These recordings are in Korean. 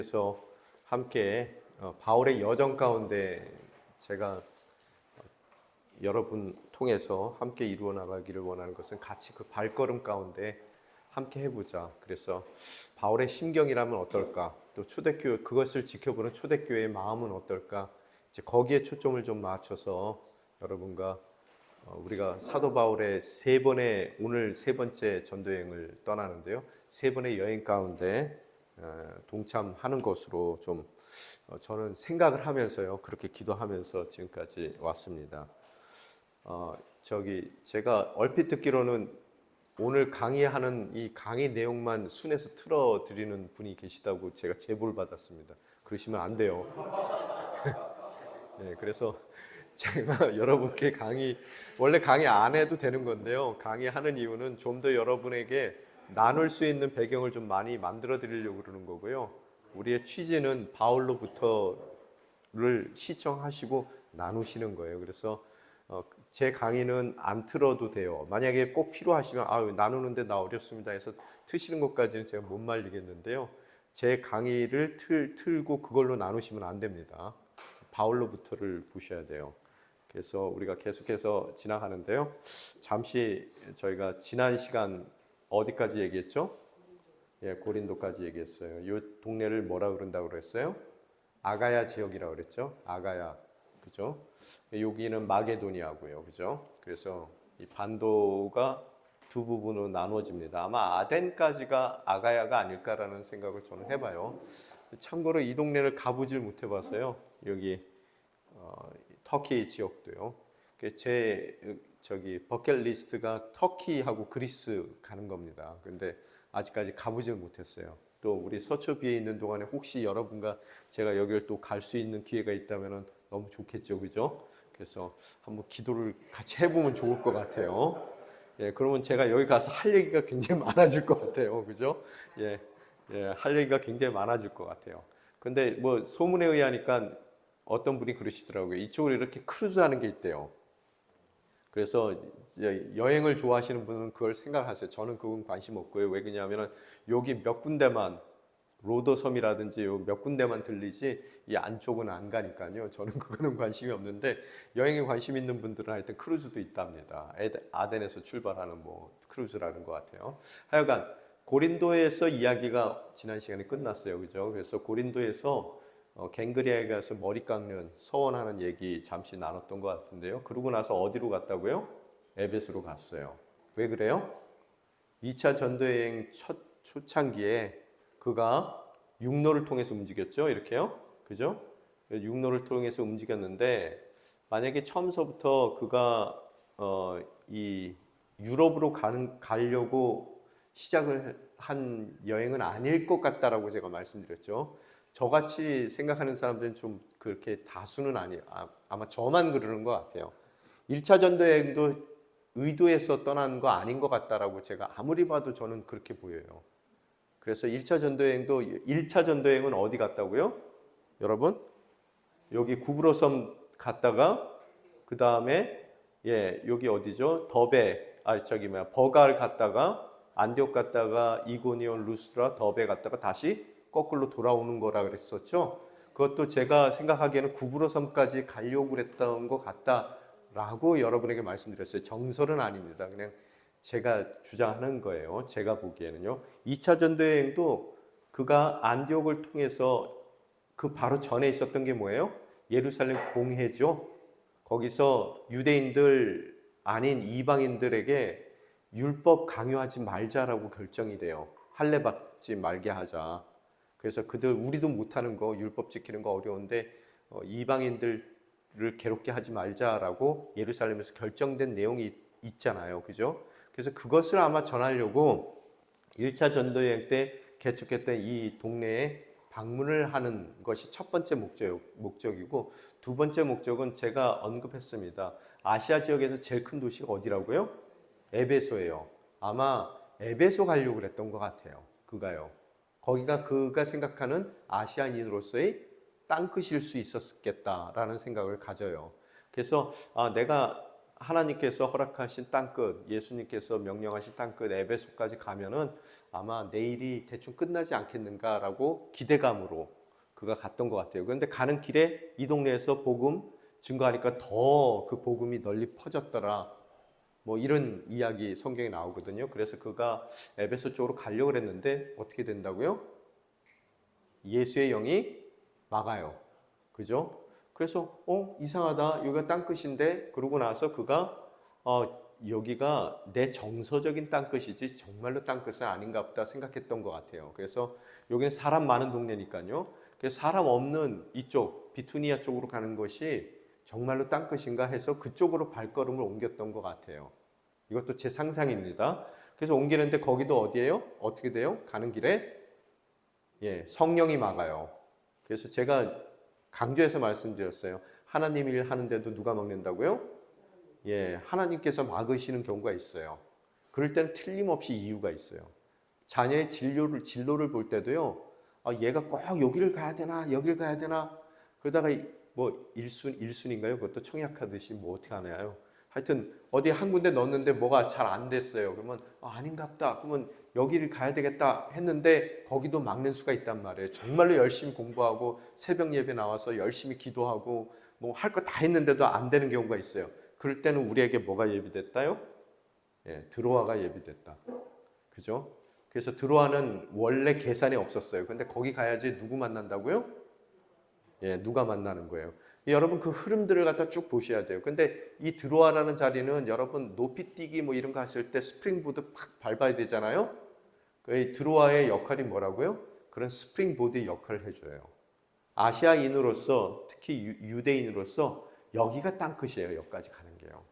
그래서 함께 바울의 여정 가운데 제가 여러분 통해서 함께 이루어 나가기를 원하는 것은 같이 그 발걸음 가운데 함께 해보자. 그래서 바울의 심경이라면 어떨까? 또 초대교회 그것을 지켜보는 초대교회의 마음은 어떨까? 이제 거기에 초점을 좀 맞춰서 여러분과 우리가 사도 바울의 오늘 세 번째 전도 여행을 떠나는데요. 세 번의 여행 가운데 동참하는 것으로 좀 저는 생각을 하면서요. 그렇게 기도하면서 지금까지 왔습니다. 제가 얼핏 듣기로는 오늘 강의하는 이 강의 내용만 순에서 틀어드리는 분이 계시다고 제가 제보를 받았습니다. 그러시면 안 돼요. 네, 그래서 제가 여러분께 원래 강의 안 해도 되는 건데요. 강의하는 이유는 좀 더 여러분에게 나눌 수 있는 배경을 좀 많이 만들어 드리려고 그러는 거고요. 우리의 취지는 바울로부터를 시청하시고 나누시는 거예요. 그래서 제 강의는 안 틀어도 돼요. 만약에 꼭 필요하시면 나누는데 나 어렵습니다 해서 트시는 것까지는 제가 못 말리겠는데요. 제 강의를 틀고 그걸로 나누시면 안 됩니다. 바울로부터를 보셔야 돼요. 그래서 우리가 계속해서 지나가는데요. 잠시 저희가 지난 시간 어디까지 얘기했죠? 예, 고린도까지 얘기했어요. 이 동네를 뭐라 그런다고 그랬어요? 아가야 지역이라고 그랬죠? 아가야, 그죠? 여기는 마게도니아고요, 그죠? 그래서 이 반도가 두 부분으로 나누어집니다. 아마 아덴까지가 아가야가 아닐까라는 생각을 저는 해봐요. 참고로 이 동네를 가보질 못해봐서요. 여기 터키 지역도요. 제 버킷리스트가 터키하고 그리스 가는 겁니다. 근데 아직까지 가보질 못했어요. 또 우리 서초비에 있는 동안에 혹시 여러분과 제가 여기를 또 갈 수 있는 기회가 있다면 너무 좋겠죠, 그죠? 그래서 한번 기도를 같이 해보면 좋을 것 같아요. 예, 그러면 제가 여기 가서 할 얘기가 굉장히 많아질 것 같아요, 그죠? 예, 할 얘기가 굉장히 많아질 것 같아요. 근데 뭐 소문에 의하니까 어떤 분이 그러시더라고요. 이쪽으로 이렇게 크루즈하는 게 있대요. 그래서 여행을 좋아하시는 분은 그걸 생각하세요. 저는 그건 관심 없고요. 왜 그러냐면은 여기 몇 군데만 로도섬이라든지 몇 군데만 들리지 이 안쪽은 안 가니까요. 저는 그거는 관심이 없는데 여행에 관심 있는 분들은 하여튼 크루즈도 있답니다. 아덴에서 출발하는 뭐 크루즈라는 것 같아요. 하여간 고린도에서 이야기가 지난 시간에 끝났어요. 그죠? 그래서 고린도에서 갱그리아에 가서 머리 깎는 서원하는 얘기 잠시 나눴던 것 같은데요. 그러고 나서 어디로 갔다고요? 에베소로 갔어요. 왜 그래요? 2차 전도여행 초창기에 그가 육로를 통해서 움직였죠. 이렇게요. 그죠? 육로를 통해서 움직였는데 만약에 처음서부터 그가 이 유럽으로 가려고 시작을 한 여행은 아닐 것 같다라고 제가 말씀드렸죠. 저같이 생각하는 사람들은 좀 그렇게 다수는 아니에요. 아마 저만 그러는 것 같아요. 1차 전도여행도 의도해서 떠난 거 아닌 것 같다라고 제가 아무리 봐도 저는 그렇게 보여요. 그래서 1차 전도여행은 어디 갔다고요? 여러분? 여기 구브로섬 갔다가 그 다음에 여기 어디죠? 버갈 갔다가 안디옥 갔다가 이고니온, 루스트라, 더베 갔다가 다시 거꾸로 돌아오는 거라 그랬었죠. 그것도 제가 생각하기에는 구브로섬까지 가려고 그랬던 것 같다라고 여러분에게 말씀드렸어요. 정설은 아닙니다. 그냥 제가 주장하는 거예요. 제가 보기에는요. 2차 전도여행도 그가 안디옥을 통해서 그 바로 전에 있었던 게 뭐예요? 예루살렘 공회죠. 거기서 유대인들 아닌 이방인들에게 율법 강요하지 말자라고 결정이 돼요. 할례 받지 말게 하자. 그래서 우리도 못하는 거, 율법 지키는 거 어려운데 이방인들을 괴롭게 하지 말자라고 예루살렘에서 결정된 내용이 있잖아요. 그죠? 그래서 그것을 아마 전하려고 1차 전도여행 때 개척했던 이 동네에 방문을 하는 것이 첫 번째 목적이고 두 번째 목적은 제가 언급했습니다. 아시아 지역에서 제일 큰 도시가 어디라고요? 에베소예요. 아마 에베소 가려고 그랬던 것 같아요. 그가요. 거기가 그가 생각하는 아시아인으로서의 땅끝일 수 있었겠다라는 생각을 가져요. 그래서 내가 하나님께서 허락하신 땅끝, 예수님께서 명령하신 땅끝 에베소까지 가면은 아마 내일이 대충 끝나지 않겠는가라고 기대감으로 그가 갔던 것 같아요. 그런데 가는 길에 이 동네에서 복음 증거하니까 더 그 복음이 널리 퍼졌더라. 뭐 이런 이야기 성경에 나오거든요. 그래서 그가 에베소 쪽으로 가려고 했는데 어떻게 된다고요? 예수의 영이 막아요. 그죠? 그래서 이상하다. 여기가 땅끝인데 그러고 나서 그가 여기가 내 정서적인 땅끝이지 정말로 땅끝은 아닌가 보다 생각했던 것 같아요. 그래서 여기는 사람 많은 동네니까요. 그래서 사람 없는 이쪽 비투니아 쪽으로 가는 것이 정말로 땅끝인가 해서 그쪽으로 발걸음을 옮겼던 것 같아요. 이것도 제 상상입니다. 그래서 옮기는데 거기도 어디예요? 어떻게 돼요? 가는 길에 성령이 막아요. 그래서 제가 강조해서 말씀드렸어요. 하나님 일 하는데도 누가 막는다고요? 하나님께서 막으시는 경우가 있어요. 그럴 때는 틀림없이 이유가 있어요. 자녀의 진로를 볼 때도요. 얘가 꼭 여기를 가야 되나 여기를 가야 되나 그러다가 뭐 일순인가요? 그것도 청약하듯이 뭐 어떻게 하나요? 하여튼 어디 한 군데 넣었는데 뭐가 잘 안 됐어요. 그러면 아닌갑다. 그러면 여기를 가야 되겠다 했는데 거기도 막는 수가 있단 말이에요. 정말로 열심히 공부하고 새벽 예배 나와서 열심히 기도하고 뭐 할 거 다 했는데도 안 되는 경우가 있어요. 그럴 때는 우리에게 뭐가 예비됐다요? 드로아가 예비됐다. 그죠? 그래서 드로아는 원래 계산에 없었어요. 근데 거기 가야지 누구 만난다고요? 누가 만나는 거예요. 여러분 그 흐름들을 갖다 쭉 보셔야 돼요. 근데 이 드로아라는 자리는 여러분 높이뛰기 뭐 이런 거 하실 때 스프링보드 팍 밟아야 되잖아요. 그 드로아의 역할이 뭐라고요? 그런 스프링보드의 역할을 해줘요. 아시아인으로서 특히 유대인으로서 여기가 땅끝이에요. 여기까지 가는 게요.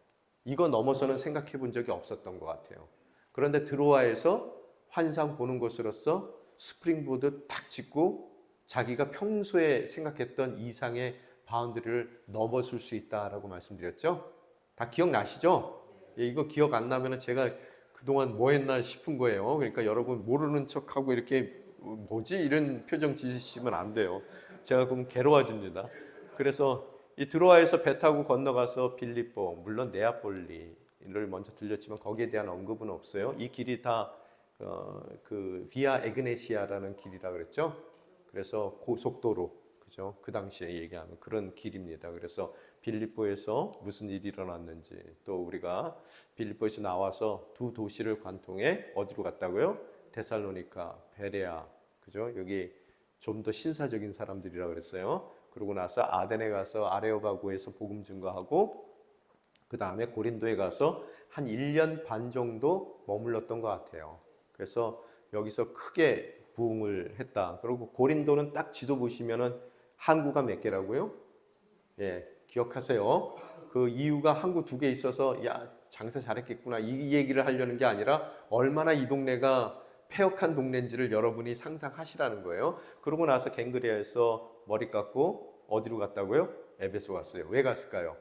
이거 넘어서는 생각해 본 적이 없었던 것 같아요. 그런데 드로아에서 환상 보는 곳으로서 스프링보드 탁 짚고 자기가 평소에 생각했던 이상의 바운드리를 넘어설 수 있다라고 말씀드렸죠? 다 기억나시죠? 이거 기억 안 나면 제가 그동안 뭐 했나 싶은 거예요. 그러니까 여러분 모르는 척하고 이렇게 뭐지? 이런 표정 지으시면 안 돼요. 제가 그럼 괴로워집니다. 그래서 이 드로아에서 배 타고 건너가서 빌립보, 물론 네아폴리를 먼저 들렸지만 거기에 대한 언급은 없어요. 이 길이 다 그 비아 에그네시아라는 길이라 그랬죠. 그래서 고속도로, 그죠? 그 당시에 얘기하는 그런 길입니다. 그래서 빌립보에서 무슨 일이 일어났는지 또 우리가 빌립보에서 나와서 두 도시를 관통해 어디로 갔다고요? 데살로니카, 베레아, 그죠? 여기 좀 더 신사적인 사람들이라 그랬어요. 그러고 나서 아덴에 가서 아레오바고에서 복음 증거하고 그 다음에 고린도에 가서 한 1년 반 정도 머물렀던 것 같아요. 그래서 여기서 크게 부흥을 했다. 그리고 고린도는 딱 지도 보시면은 항구가 몇 개라고요? 기억하세요. 그 이유가 항구 2개 있어서 야 장사 잘했겠구나 이 얘기를 하려는 게 아니라 얼마나 이 동네가 폐역한 동네인지를 여러분이 상상하시라는 거예요. 그러고 나서 갱그레아에서 머리 깎고 어디로 갔다고요? 에베소 갔어요. 왜 갔을까요?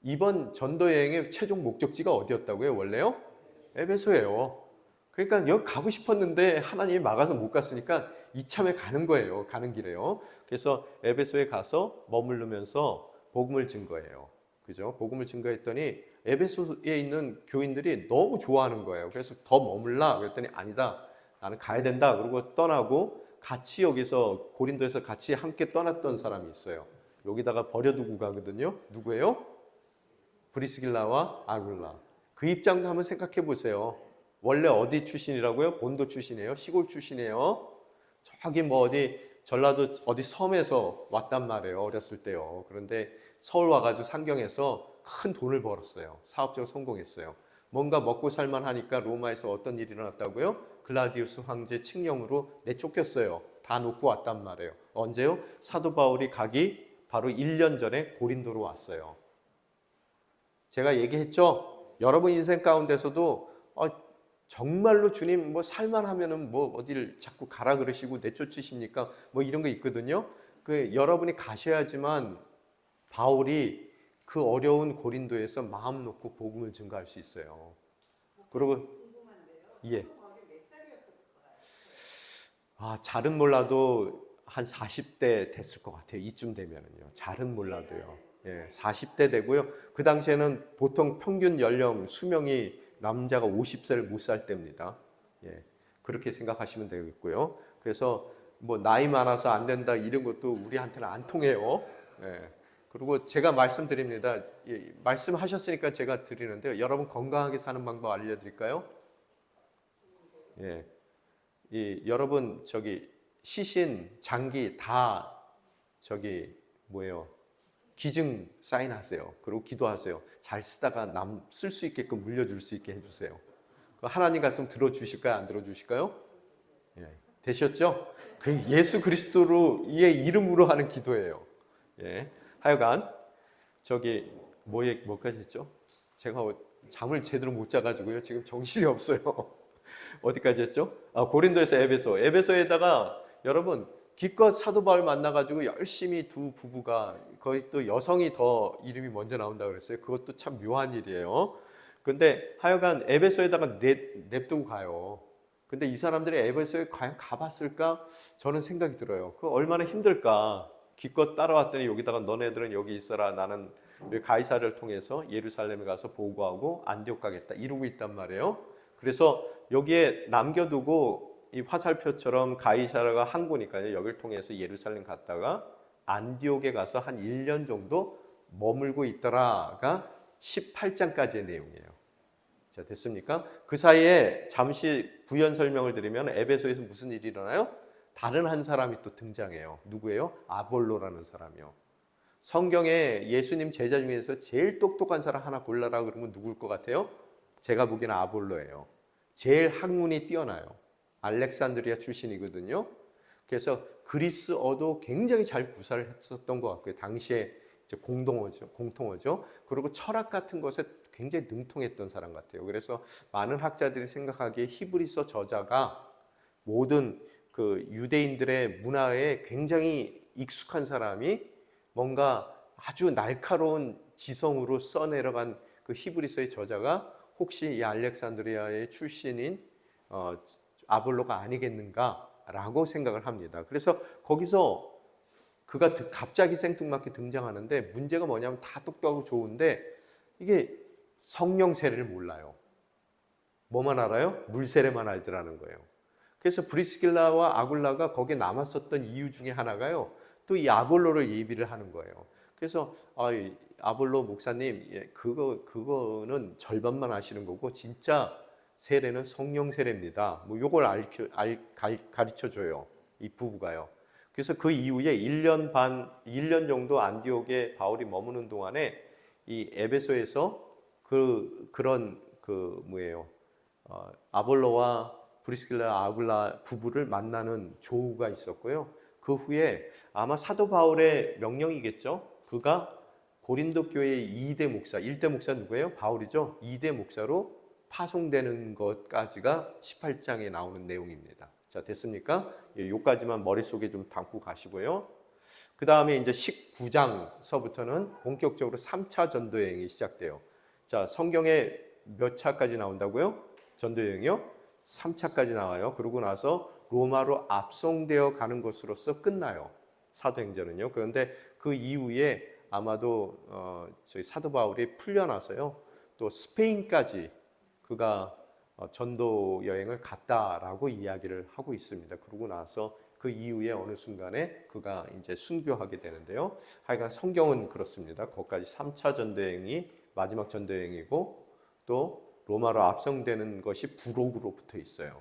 이번 전도 여행의 최종 목적지가 어디였다고요? 원래요? 에베소예요. 그러니까 여기 가고 싶었는데 하나님이 막아서 못 갔으니까 이참에 가는 거예요. 가는 길에요. 그래서 에베소에 가서 머무르면서 복음을 증거해요. 그죠? 복음을 증거했더니 에베소에 있는 교인들이 너무 좋아하는 거예요. 그래서 더 머물라 그랬더니 아니다. 나는 가야 된다. 그러고 떠나고 같이 여기서 고린도에서 같이 함께 떠났던 사람이 있어요. 여기다가 버려두고 가거든요. 누구예요? 브리스길라와 아굴라. 그 입장도 한번 생각해 보세요. 원래 어디 출신이라고요? 본도 출신이에요? 시골 출신이에요? 저기 뭐 어디 전라도 어디 섬에서 왔단 말이에요. 어렸을 때요. 그런데 서울 와가지고 상경해서 큰 돈을 벌었어요. 사업적으로 성공했어요. 뭔가 먹고 살만 하니까 로마에서 어떤 일이 일어났다고요? 글라디우스 황제 칙령으로 내쫓겼어요. 다 놓고 왔단 말이에요. 언제요? 사도 바울이 가기 바로 1년 전에 고린도로 왔어요. 제가 얘기했죠. 여러분 인생 가운데서도 정말로 주님 뭐 살만하면은 뭐 어디를 자꾸 가라 그러시고 내쫓으십니까? 뭐 이런 거 있거든요. 그 여러분이 가셔야지만 바울이 그 어려운 고린도에서 마음 놓고 복음을 증거할 수 있어요. 그리고 예. 잘은 몰라도 한 40대 됐을 것 같아요. 이쯤 되면은요. 잘은 몰라도요. 40대 되고요. 그 당시에는 보통 평균 연령 수명이 남자가 50세를 못 살 때입니다. 그렇게 생각하시면 되겠고요. 그래서 뭐 나이 많아서 안 된다 이런 것도 우리한테는 안 통해요. 그리고 제가 말씀드립니다. 말씀하셨으니까 제가 드리는데요. 여러분 건강하게 사는 방법 알려드릴까요? 여러분 시신, 장기 다 기증 사인하세요. 그리고 기도하세요. 잘 쓰다가 남 쓸 수 있게끔 물려줄 수 있게 해주세요. 하나님과 좀 들어주실까요? 안 들어주실까요? 되셨죠? 그 예수 그리스도의 이름으로 하는 기도예요. 하여간 뭐까지 했죠? 제가 잠을 제대로 못 자가지고요. 지금 정신이 없어요. 어디까지 했죠? 고린도에서 에베소에다가 여러분 기껏 사도 바울 만나가지고 열심히 두 부부가 거의 또 여성이 더 이름이 먼저 나온다고 그랬어요. 그것도 참 묘한 일이에요. 근데 하여간 에베소에다가 냅두고 가요. 근데 이 사람들이 에베소에 과연 가봤을까? 저는 생각이 들어요. 그 얼마나 힘들까? 기껏 따라왔더니 여기다가 너네들은 여기 있어라. 나는 가이사를 통해서 예루살렘에 가서 보고하고 안디옥 가겠다. 이러고 있단 말이에요. 그래서 여기에 남겨두고 이 화살표처럼 가이사라가 항구니까요. 여기를 통해서 예루살렘 갔다가 안디옥에 가서 한 1년 정도 머물고 있더라가 18장까지의 내용이에요. 자, 됐습니까? 그 사이에 잠시 부연 설명을 드리면 에베소에서 무슨 일이 일어나요? 다른 한 사람이 또 등장해요. 누구예요? 아볼로라는 사람이요. 성경에 예수님 제자 중에서 제일 똑똑한 사람 하나 골라라 그러면 누굴 것 같아요? 제가 보기에는 아볼로예요. 제일 학문이 뛰어나요. 알렉산드리아 출신이거든요. 그래서 그리스어도 굉장히 잘 구사를 했었던 것 같고요. 당시에 공통어죠. 그리고 철학 같은 것에 굉장히 능통했던 사람 같아요. 그래서 많은 학자들이 생각하기에 히브리서 저자가 모든 그 유대인들의 문화에 굉장히 익숙한 사람이 뭔가 아주 날카로운 지성으로 써내려간 그 히브리서의 저자가 혹시 이 알렉산드리아의 출신인 아볼로가 아니겠는가라고 생각을 합니다. 그래서 거기서 그가 갑자기 생뚱맞게 등장하는데 문제가 뭐냐면 다 똑똑하고 좋은데 이게 성령 세례를 몰라요. 뭐만 알아요? 물 세례만 알더라는 거예요. 그래서 브리스길라와 아굴라가 거기에 남았었던 이유 중에 하나가요. 또 이 아볼로를 예비를 하는 거예요. 그래서 아볼로 목사님, 그거는 절반만 아시는 거고 진짜 세례는 성령 세례입니다. 뭐 요걸 가르쳐 줘요. 이 부부가요. 그래서 그 이후에 1년 정도 안디옥에 바울이 머무는 동안에 이 에베소에서 아볼로와 브리스길라 아굴라 부부를 만나는 조우가 있었고요. 그 후에 아마 사도 바울의 명령이겠죠. 그가 고린도 교회의 2대 목사, 1대 목사 누구예요? 바울이죠. 2대 목사로 파송되는 것까지가 18장에 나오는 내용입니다. 자, 됐습니까? 요까지만 머릿속에 좀 담고 가시고요. 그 다음에 이제 19장서부터는 본격적으로 3차 전도 여행이 시작돼요. 자, 성경에 몇 차까지 나온다고요? 전도 여행이요? 3차까지 나와요. 그러고 나서 로마로 압송되어 가는 것으로서 끝나요. 사도행전은요. 그런데 그 이후에 아마도 저희 사도 바울이 풀려나서요. 또 스페인까지 그가 전도 여행을 갔다라고 이야기를 하고 있습니다. 그러고 나서 그 이후에 어느 순간에 그가 이제 순교하게 되는데요. 하여간 성경은 그렇습니다. 거기까지 3차 전도 여행이 마지막 전도 여행이고 또 로마로 압송되는 것이 부록으로 붙어 있어요.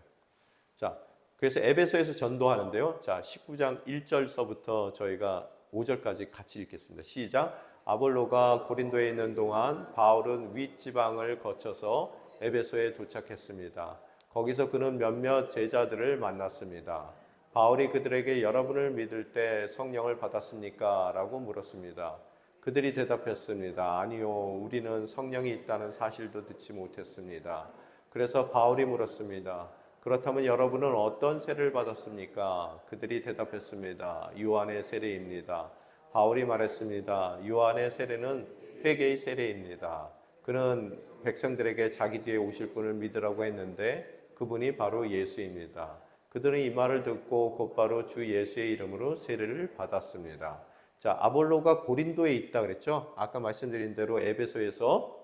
자, 그래서 에베소에서 전도하는데요. 자, 19장 1절서부터 저희가 5절까지 같이 읽겠습니다. 시작. 아볼로가 고린도에 있는 동안 바울은 윗지방을 거쳐서 에베소에 도착했습니다. 거기서 그는 몇몇 제자들을 만났습니다. 바울이 그들에게 여러분을 믿을 때 성령을 받았습니까? 라고 물었습니다. 그들이 대답했습니다. 아니요, 우리는 성령이 있다는 사실도 듣지 못했습니다. 그래서 바울이 물었습니다. 그렇다면 여러분은 어떤 세례를 받았습니까? 그들이 대답했습니다. 요한의 세례입니다. 바울이 말했습니다. 요한의 세례는 회개의 세례입니다. 그는 백성들에게 자기 뒤에 오실 분을 믿으라고 했는데 그분이 바로 예수입니다. 그들은 이 말을 듣고 곧바로 주 예수의 이름으로 세례를 받았습니다. 자, 아볼로가 고린도에 있다 그랬죠. 아까 말씀드린 대로 에베소에서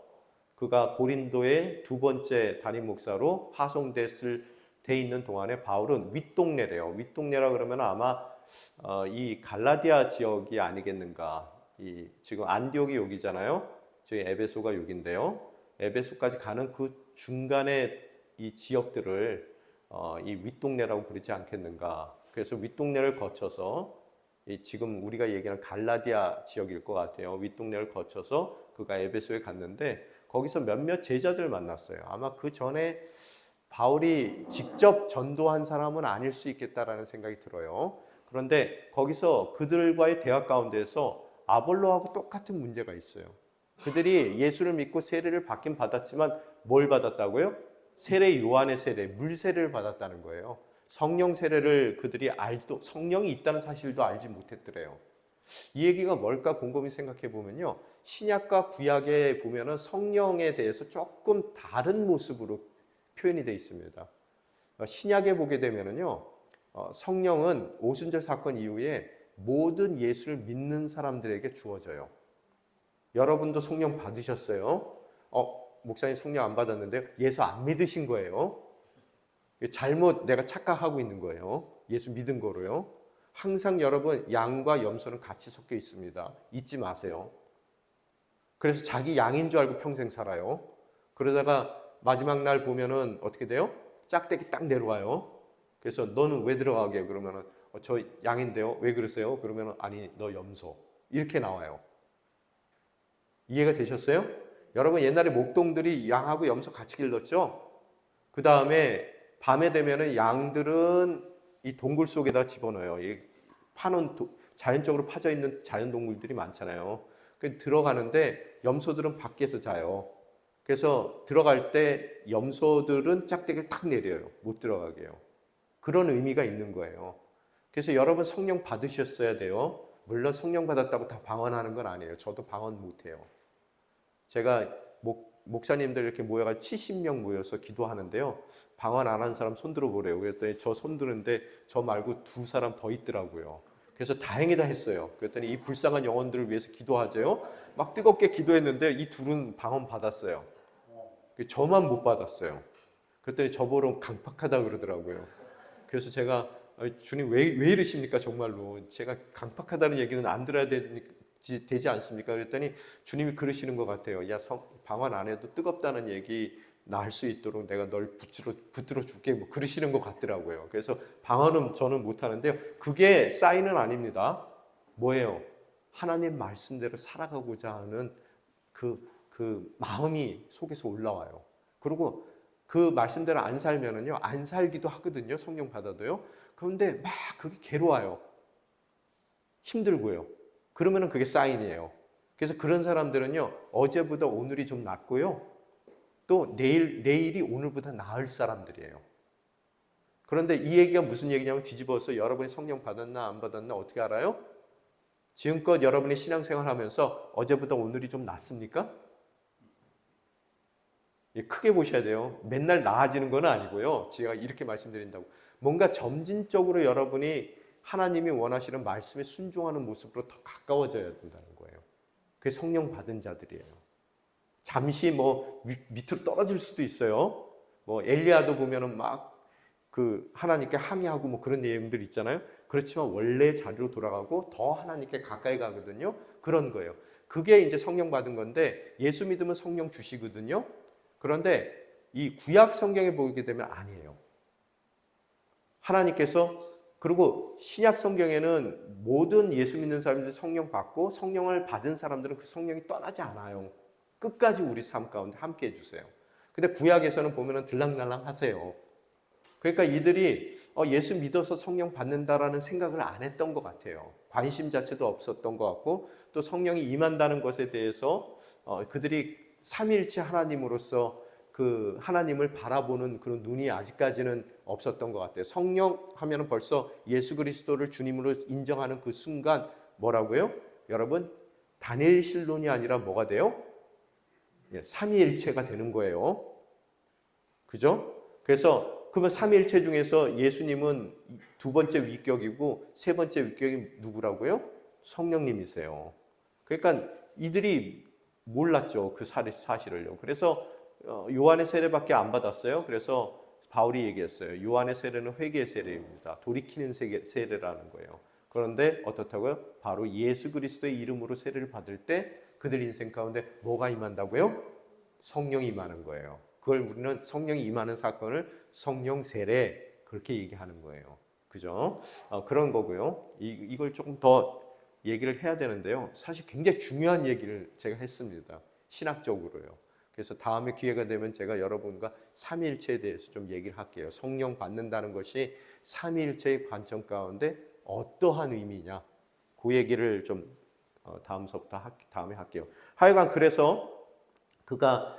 그가 고린도의 두 번째 담임 목사로 파송됐을 돼 있는 동안에 바울은 윗동네래요. 윗동네라 그러면 아마 이 갈라디아 지역이 아니겠는가. 이 지금 안디옥이 여기잖아요. 저희 에베소가 여기인데요. 에베소까지 가는 그 중간에 이 지역들을 이 윗동네라고 그러지 않겠는가. 그래서 윗동네를 거쳐서 지금 우리가 얘기하는 갈라디아 지역일 것 같아요. 윗동네를 거쳐서 그가 에베소에 갔는데 거기서 몇몇 제자들 만났어요. 아마 그 전에 바울이 직접 전도한 사람은 아닐 수 있겠다라는 생각이 들어요. 그런데 거기서 그들과의 대화 가운데서 아볼로하고 똑같은 문제가 있어요. 그들이 예수를 믿고 세례를 받긴 받았지만 뭘 받았다고요? 세례 요한의 세례, 물 세례를 받았다는 거예요. 성령 세례를 그들이 성령이 있다는 사실도 알지 못했더래요. 이 얘기가 뭘까 곰곰이 생각해 보면요. 신약과 구약에 보면은 성령에 대해서 조금 다른 모습으로 표현이 되어 있습니다. 신약에 보게 되면은요. 성령은 오순절 사건 이후에 모든 예수를 믿는 사람들에게 주어져요. 여러분도 성령 받으셨어요? 목사님 성령 안 받았는데요. 예수 안 믿으신 거예요. 잘못 내가 착각하고 있는 거예요. 예수 믿은 거로요. 항상 여러분 양과 염소는 같이 섞여 있습니다. 잊지 마세요. 그래서 자기 양인 줄 알고 평생 살아요. 그러다가 마지막 날 보면은 어떻게 돼요? 짝대기 딱 내려와요. 그래서 너는 왜 들어가게? 그러면은 저 양인데요. 왜 그러세요? 그러면은 아니 너 염소. 이렇게 나와요. 이해가 되셨어요? 여러분 옛날에 목동들이 양하고 염소 같이 길렀죠? 그 다음에 밤에 되면은 양들은 이 동굴 속에다 집어넣어요. 파는 자연적으로 파져 있는 자연동물들이 많잖아요. 들어가는데 염소들은 밖에서 자요. 그래서 들어갈 때 염소들은 짝대기를 탁 내려요. 못 들어가게 해요. 그런 의미가 있는 거예요. 그래서 여러분 성령 받으셨어야 돼요. 물론 성령 받았다고 다 방언하는 건 아니에요. 저도 방언 못해요. 제가 목사님들 이렇게 모여가 70명 모여서 기도하는데요. 방언 안 하는 사람 손 들어보래요. 그랬더니 저 손 드는데 저 말고 두 사람 더 있더라고요. 그래서 다행이다 했어요. 그랬더니 이 불쌍한 영혼들을 위해서 기도하죠. 막 뜨겁게 기도했는데 이 둘은 방언 받았어요. 저만 못 받았어요. 그랬더니 저보러 강팍하다 그러더라고요. 그래서 제가 주님 왜 이러십니까 정말로. 제가 강팍하다는 얘기는 안 들어야 되지 않습니까? 그랬더니 주님이 그러시는 것 같아요. 야, 방언 안 해도 뜨겁다는 얘기 나 할 수 있도록 내가 널 붙들어 줄게. 뭐 그러시는 것 같더라고요. 그래서 방언은 저는 못하는데요. 그게 사인은 아닙니다. 뭐예요? 하나님 말씀대로 살아가고자 하는 그 마음이 속에서 올라와요. 그리고 그 말씀대로 안 살면은요, 안 살기도 하거든요. 성령 받아도요. 그런데 막 그게 괴로워요. 힘들고요. 그러면은 그게 사인이에요. 그래서 그런 사람들은요, 어제보다 오늘이 좀 낫고요. 또 내일이 오늘보다 나을 사람들이에요. 그런데 이 얘기가 무슨 얘기냐면 뒤집어서 여러분이 성령 받았나 안 받았나 어떻게 알아요? 지금껏 여러분이 신앙생활 하면서 어제보다 오늘이 좀 낫습니까? 크게 보셔야 돼요. 맨날 나아지는 건 아니고요. 제가 이렇게 말씀드린다고. 뭔가 점진적으로 여러분이 하나님이 원하시는 말씀에 순종하는 모습으로 더 가까워져야 된다는 거예요. 그게 성령 받은 자들이에요. 잠시 밑으로 떨어질 수도 있어요. 엘리야도 보면은 막 하나님께 항의하고 그런 내용들 있잖아요. 그렇지만 원래 자리로 돌아가고 더 하나님께 가까이 가거든요. 그런 거예요. 그게 이제 성령 받은 건데 예수 믿으면 성령 주시거든요. 그런데 이 구약 성경에 보게 되면 아니에요. 하나님께서 그리고 신약 성경에는 모든 예수 믿는 사람들이 성령 받고 성령을 받은 사람들은 그 성령이 떠나지 않아요. 끝까지 우리 삶 가운데 함께 해주세요. 근데 구약에서는 보면은 들락날락 하세요. 그러니까 이들이 예수 믿어서 성령 받는다라는 생각을 안 했던 것 같아요. 관심 자체도 없었던 것 같고 또 성령이 임한다는 것에 대해서 그들이 삼위일체 하나님으로서 그 하나님을 바라보는 그런 눈이 아직까지는 없었던 것 같아요. 성령 하면은 벌써 예수 그리스도를 주님으로 인정하는 그 순간 뭐라고요? 여러분 다니엘실론이 아니라 뭐가 돼요? 삼위일체가 되는 거예요. 그죠? 그래서 그러면 삼위일체 중에서 예수님은 두 번째 위격이고 세 번째 위격이 누구라고요? 성령님이세요. 그러니까 이들이 몰랐죠. 그 사실을요. 그래서 요한의 세례밖에 안 받았어요. 그래서 바울이 얘기했어요. 요한의 세례는 회개의 세례입니다. 돌이키는 세례라는 거예요. 그런데 어떻다고요? 바로 예수 그리스도의 이름으로 세례를 받을 때 그들 인생 가운데 뭐가 임한다고요? 성령이 임하는 거예요. 그걸 우리는 성령이 임하는 사건을 성령 세례 그렇게 얘기하는 거예요. 그죠? 그런 거고요. 이걸 조금 더 얘기를 해야 되는데요. 사실 굉장히 중요한 얘기를 제가 했습니다. 신학적으로요. 그래서 다음에 기회가 되면 제가 여러분과 삼위일체에 대해서 좀 얘기를 할게요. 성령 받는다는 것이 삼위일체의 관점 가운데 어떠한 의미냐. 그 얘기를 좀 다음 수업부터 다음에 할게요. 하여간 그래서 그가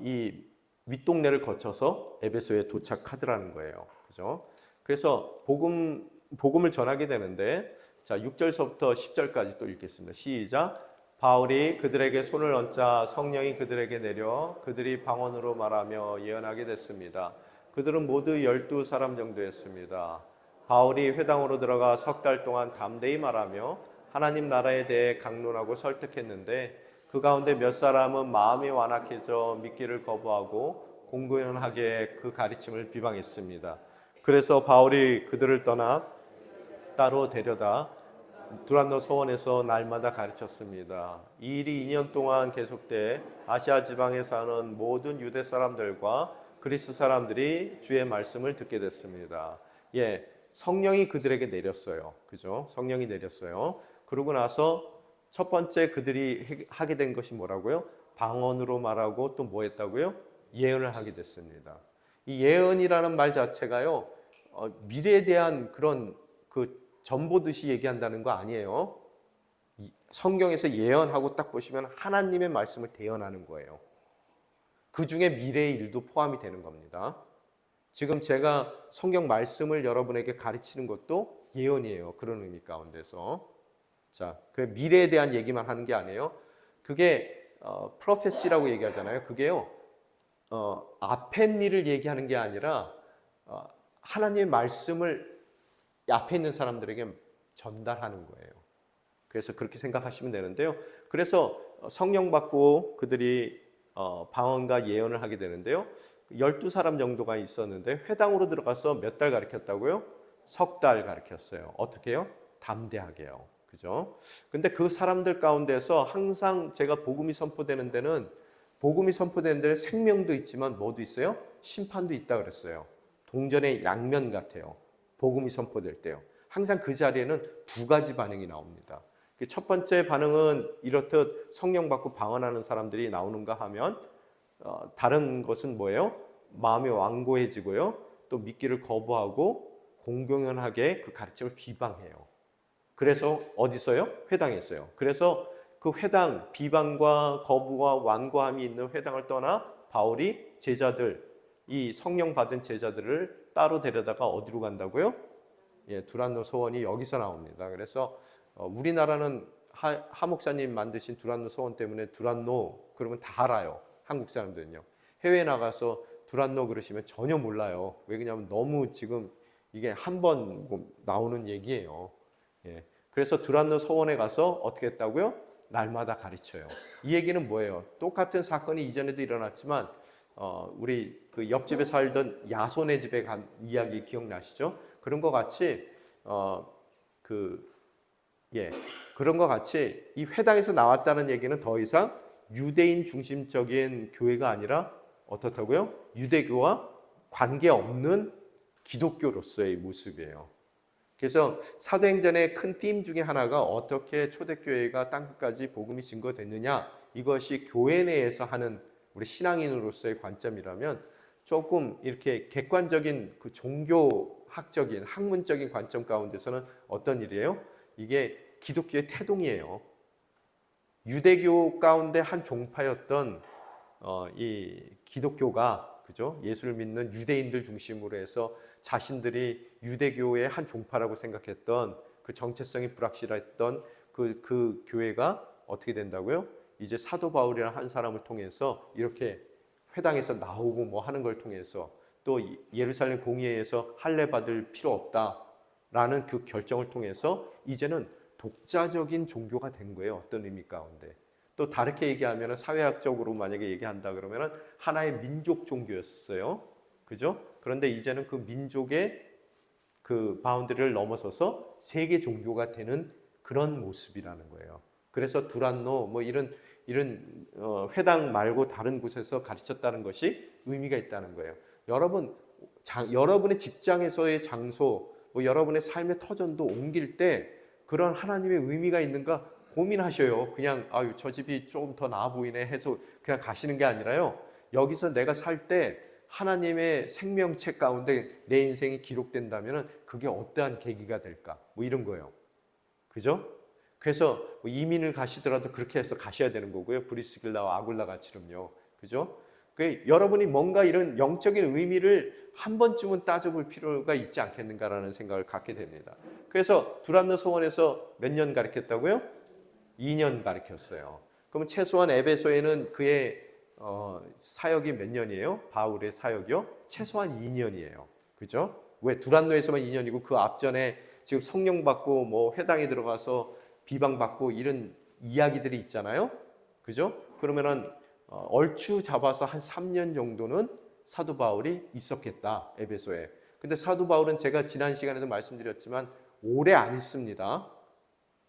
이 윗동네를 거쳐서 에베소에 도착하더라는 거예요. 그죠? 그래서 복음을 전하게 되는데 자, 6절서부터 10절까지 또 읽겠습니다. 시작. 바울이 그들에게 손을 얹자 성령이 그들에게 내려 그들이 방언으로 말하며 예언하게 됐습니다. 그들은 모두 12사람 정도였습니다. 바울이 회당으로 들어가 석 달 동안 담대히 말하며 하나님 나라에 대해 강론하고 설득했는데 그 가운데 몇 사람은 마음이 완악해져 믿기를 거부하고 공공연하게 그 가르침을 비방했습니다. 그래서 바울이 그들을 떠나 따로 데려다 두란노 서원에서 날마다 가르쳤습니다. 이 일이 2년 동안 계속돼 아시아 지방에 사는 모든 유대 사람들과 그리스 사람들이 주의 말씀을 듣게 됐습니다. 예, 성령이 그들에게 내렸어요. 그죠? 성령이 내렸어요. 그러고 나서 첫 번째 그들이 하게 된 것이 뭐라고요? 방언으로 말하고 또 뭐 했다고요? 예언을 하게 됐습니다. 이 예언이라는 말 자체가요, 미래에 대한 그런 전보듯이 얘기한다는 거 아니에요. 성경에서 예언하고 딱 보시면 하나님의 말씀을 대언하는 거예요. 그 중에 미래의 일도 포함이 되는 겁니다. 지금 제가 성경 말씀을 여러분에게 가르치는 것도 예언이에요. 그런 의미 가운데서. 자, 그 미래에 대한 얘기만 하는 게 아니에요. 그게 프로페시라고 얘기하잖아요. 그게요. 앞에 일을 얘기하는 게 아니라 하나님의 말씀을 앞에 있는 사람들에게 전달하는 거예요. 그래서 그렇게 생각하시면 되는데요. 그래서 성령 받고 그들이 방언과 예언을 하게 되는데요. 12사람 정도가 있었는데 회당으로 들어가서 몇 달 가르쳤다고요? 석 달 가르쳤어요. 어떻게 해요? 담대하게요. 그죠? 근데 그 사람들 가운데서 항상 제가 복음이 선포되는 데는 생명도 있지만 뭐도 있어요? 심판도 있다 그랬어요. 동전의 양면 같아요. 복음이 선포될 때요. 항상 그 자리에는 두 가지 반응이 나옵니다. 첫 번째 반응은 이렇듯 성령 받고 방언하는 사람들이 나오는가 하면 다른 것은 뭐예요? 마음이 완고해지고요. 또 믿기를 거부하고 공공연하게 그 가르침을 비방해요. 그래서 어디서요? 회당에서요. 그래서 그 회당, 비방과 거부와 완고함이 있는 회당을 떠나 바울이 제자들, 이 성령 받은 제자들을 따로 데려다가 어디로 간다고요? 예, 두란노 소원이 여기서 나옵니다. 그래서 우리나라는 하 목사님 만드신 두란노 소원 때문에 두란노 그러면 다 알아요. 한국 사람들은요. 해외에 나가서 두란노 그러시면 전혀 몰라요. 왜 그러냐면 너무 지금 이게 한 번 나오는 얘기예요. 예. 그래서 두란노 소원에 가서 어떻게 했다고요? 날마다 가르쳐요. 이 얘기는 뭐예요? 똑같은 사건이 이전에도 일어났지만 우리 그 옆집에 살던 야손의 집에 간 이야기 기억나시죠? 그런 것 같이 그런 것 같이 이 회당에서 나왔다는 얘기는 더 이상 유대인 중심적인 교회가 아니라 어떻다고요? 유대교와 관계없는 기독교로서의 모습이에요. 그래서 사도행전의 큰 띠임 중에 하나가 어떻게 초대교회가 땅끝까지 복음이 증거됐느냐, 이것이 교회 내에서 하는 우리 신앙인으로서의 관점이라면 조금 이렇게 객관적인 그 종교학적인 학문적인 관점 가운데서는 어떤 일이에요? 이게 기독교의 태동이에요. 유대교 가운데 한 종파였던 이 기독교가, 그죠? 예수를 믿는 유대인들 중심으로 해서 자신들이 유대교의 한 종파라고 생각했던 그 정체성이 불확실했던 그 교회가 어떻게 된다고요? 이제 사도 바울이라는 한 사람을 통해서 이렇게 회당에서 나오고 뭐 하는 걸 통해서 또 예루살렘 공의회에서 할례 받을 필요 없다라는 그 결정을 통해서 이제는 독자적인 종교가 된 거예요. 어떤 의미 가운데. 또 다르게 얘기하면 사회학적으로 만약에 얘기한다 그러면 하나의 민족 종교였었어요. 그죠? 그런데 이제는 그 민족의 그 바운드리를 넘어서서 세계 종교가 되는 그런 모습이라는 거예요. 그래서 두란노 뭐 이런 회당 말고 다른 곳에서 가르쳤다는 것이 의미가 있다는 거예요. 여러분의 직장에서의 장소, 뭐 여러분의 삶의 터전도 옮길 때 그런 하나님의 의미가 있는가 고민하셔요. 그냥 아유 저 집이 조금 더 나아 보이네 해서 그냥 가시는 게 아니라요. 여기서 내가 살 때 하나님의 생명책 가운데 내 인생이 기록된다면 그게 어떠한 계기가 될까? 뭐 이런 거예요. 그죠? 그래서 뭐 이민을 가시더라도 그렇게 해서 가셔야 되는 거고요. 브리스길라와 아굴라 같이름요. 그죠? 여러분이 뭔가 이런 영적인 의미를 한 번쯤은 따져볼 필요가 있지 않겠는가라는 생각을 갖게 됩니다. 그래서 두란노 서원에서 몇 년 가르쳤다고요? 2년 가르쳤어요. 그러면 최소한 에베소에는 그의 사역이 몇 년이에요? 바울의 사역이요? 최소한 2년이에요. 그죠? 왜 두란노에서만 2년이고 그 앞전에 지금 성령 받고 뭐 회당에 들어가서 비방받고 이런 이야기들이 있잖아요. 그죠? 그러면은 얼추 잡아서 한 3년 정도는 사도 바울이 있었겠다. 에베소에. 근데 사도 바울은 제가 지난 시간에도 말씀드렸지만 오래 안 있습니다.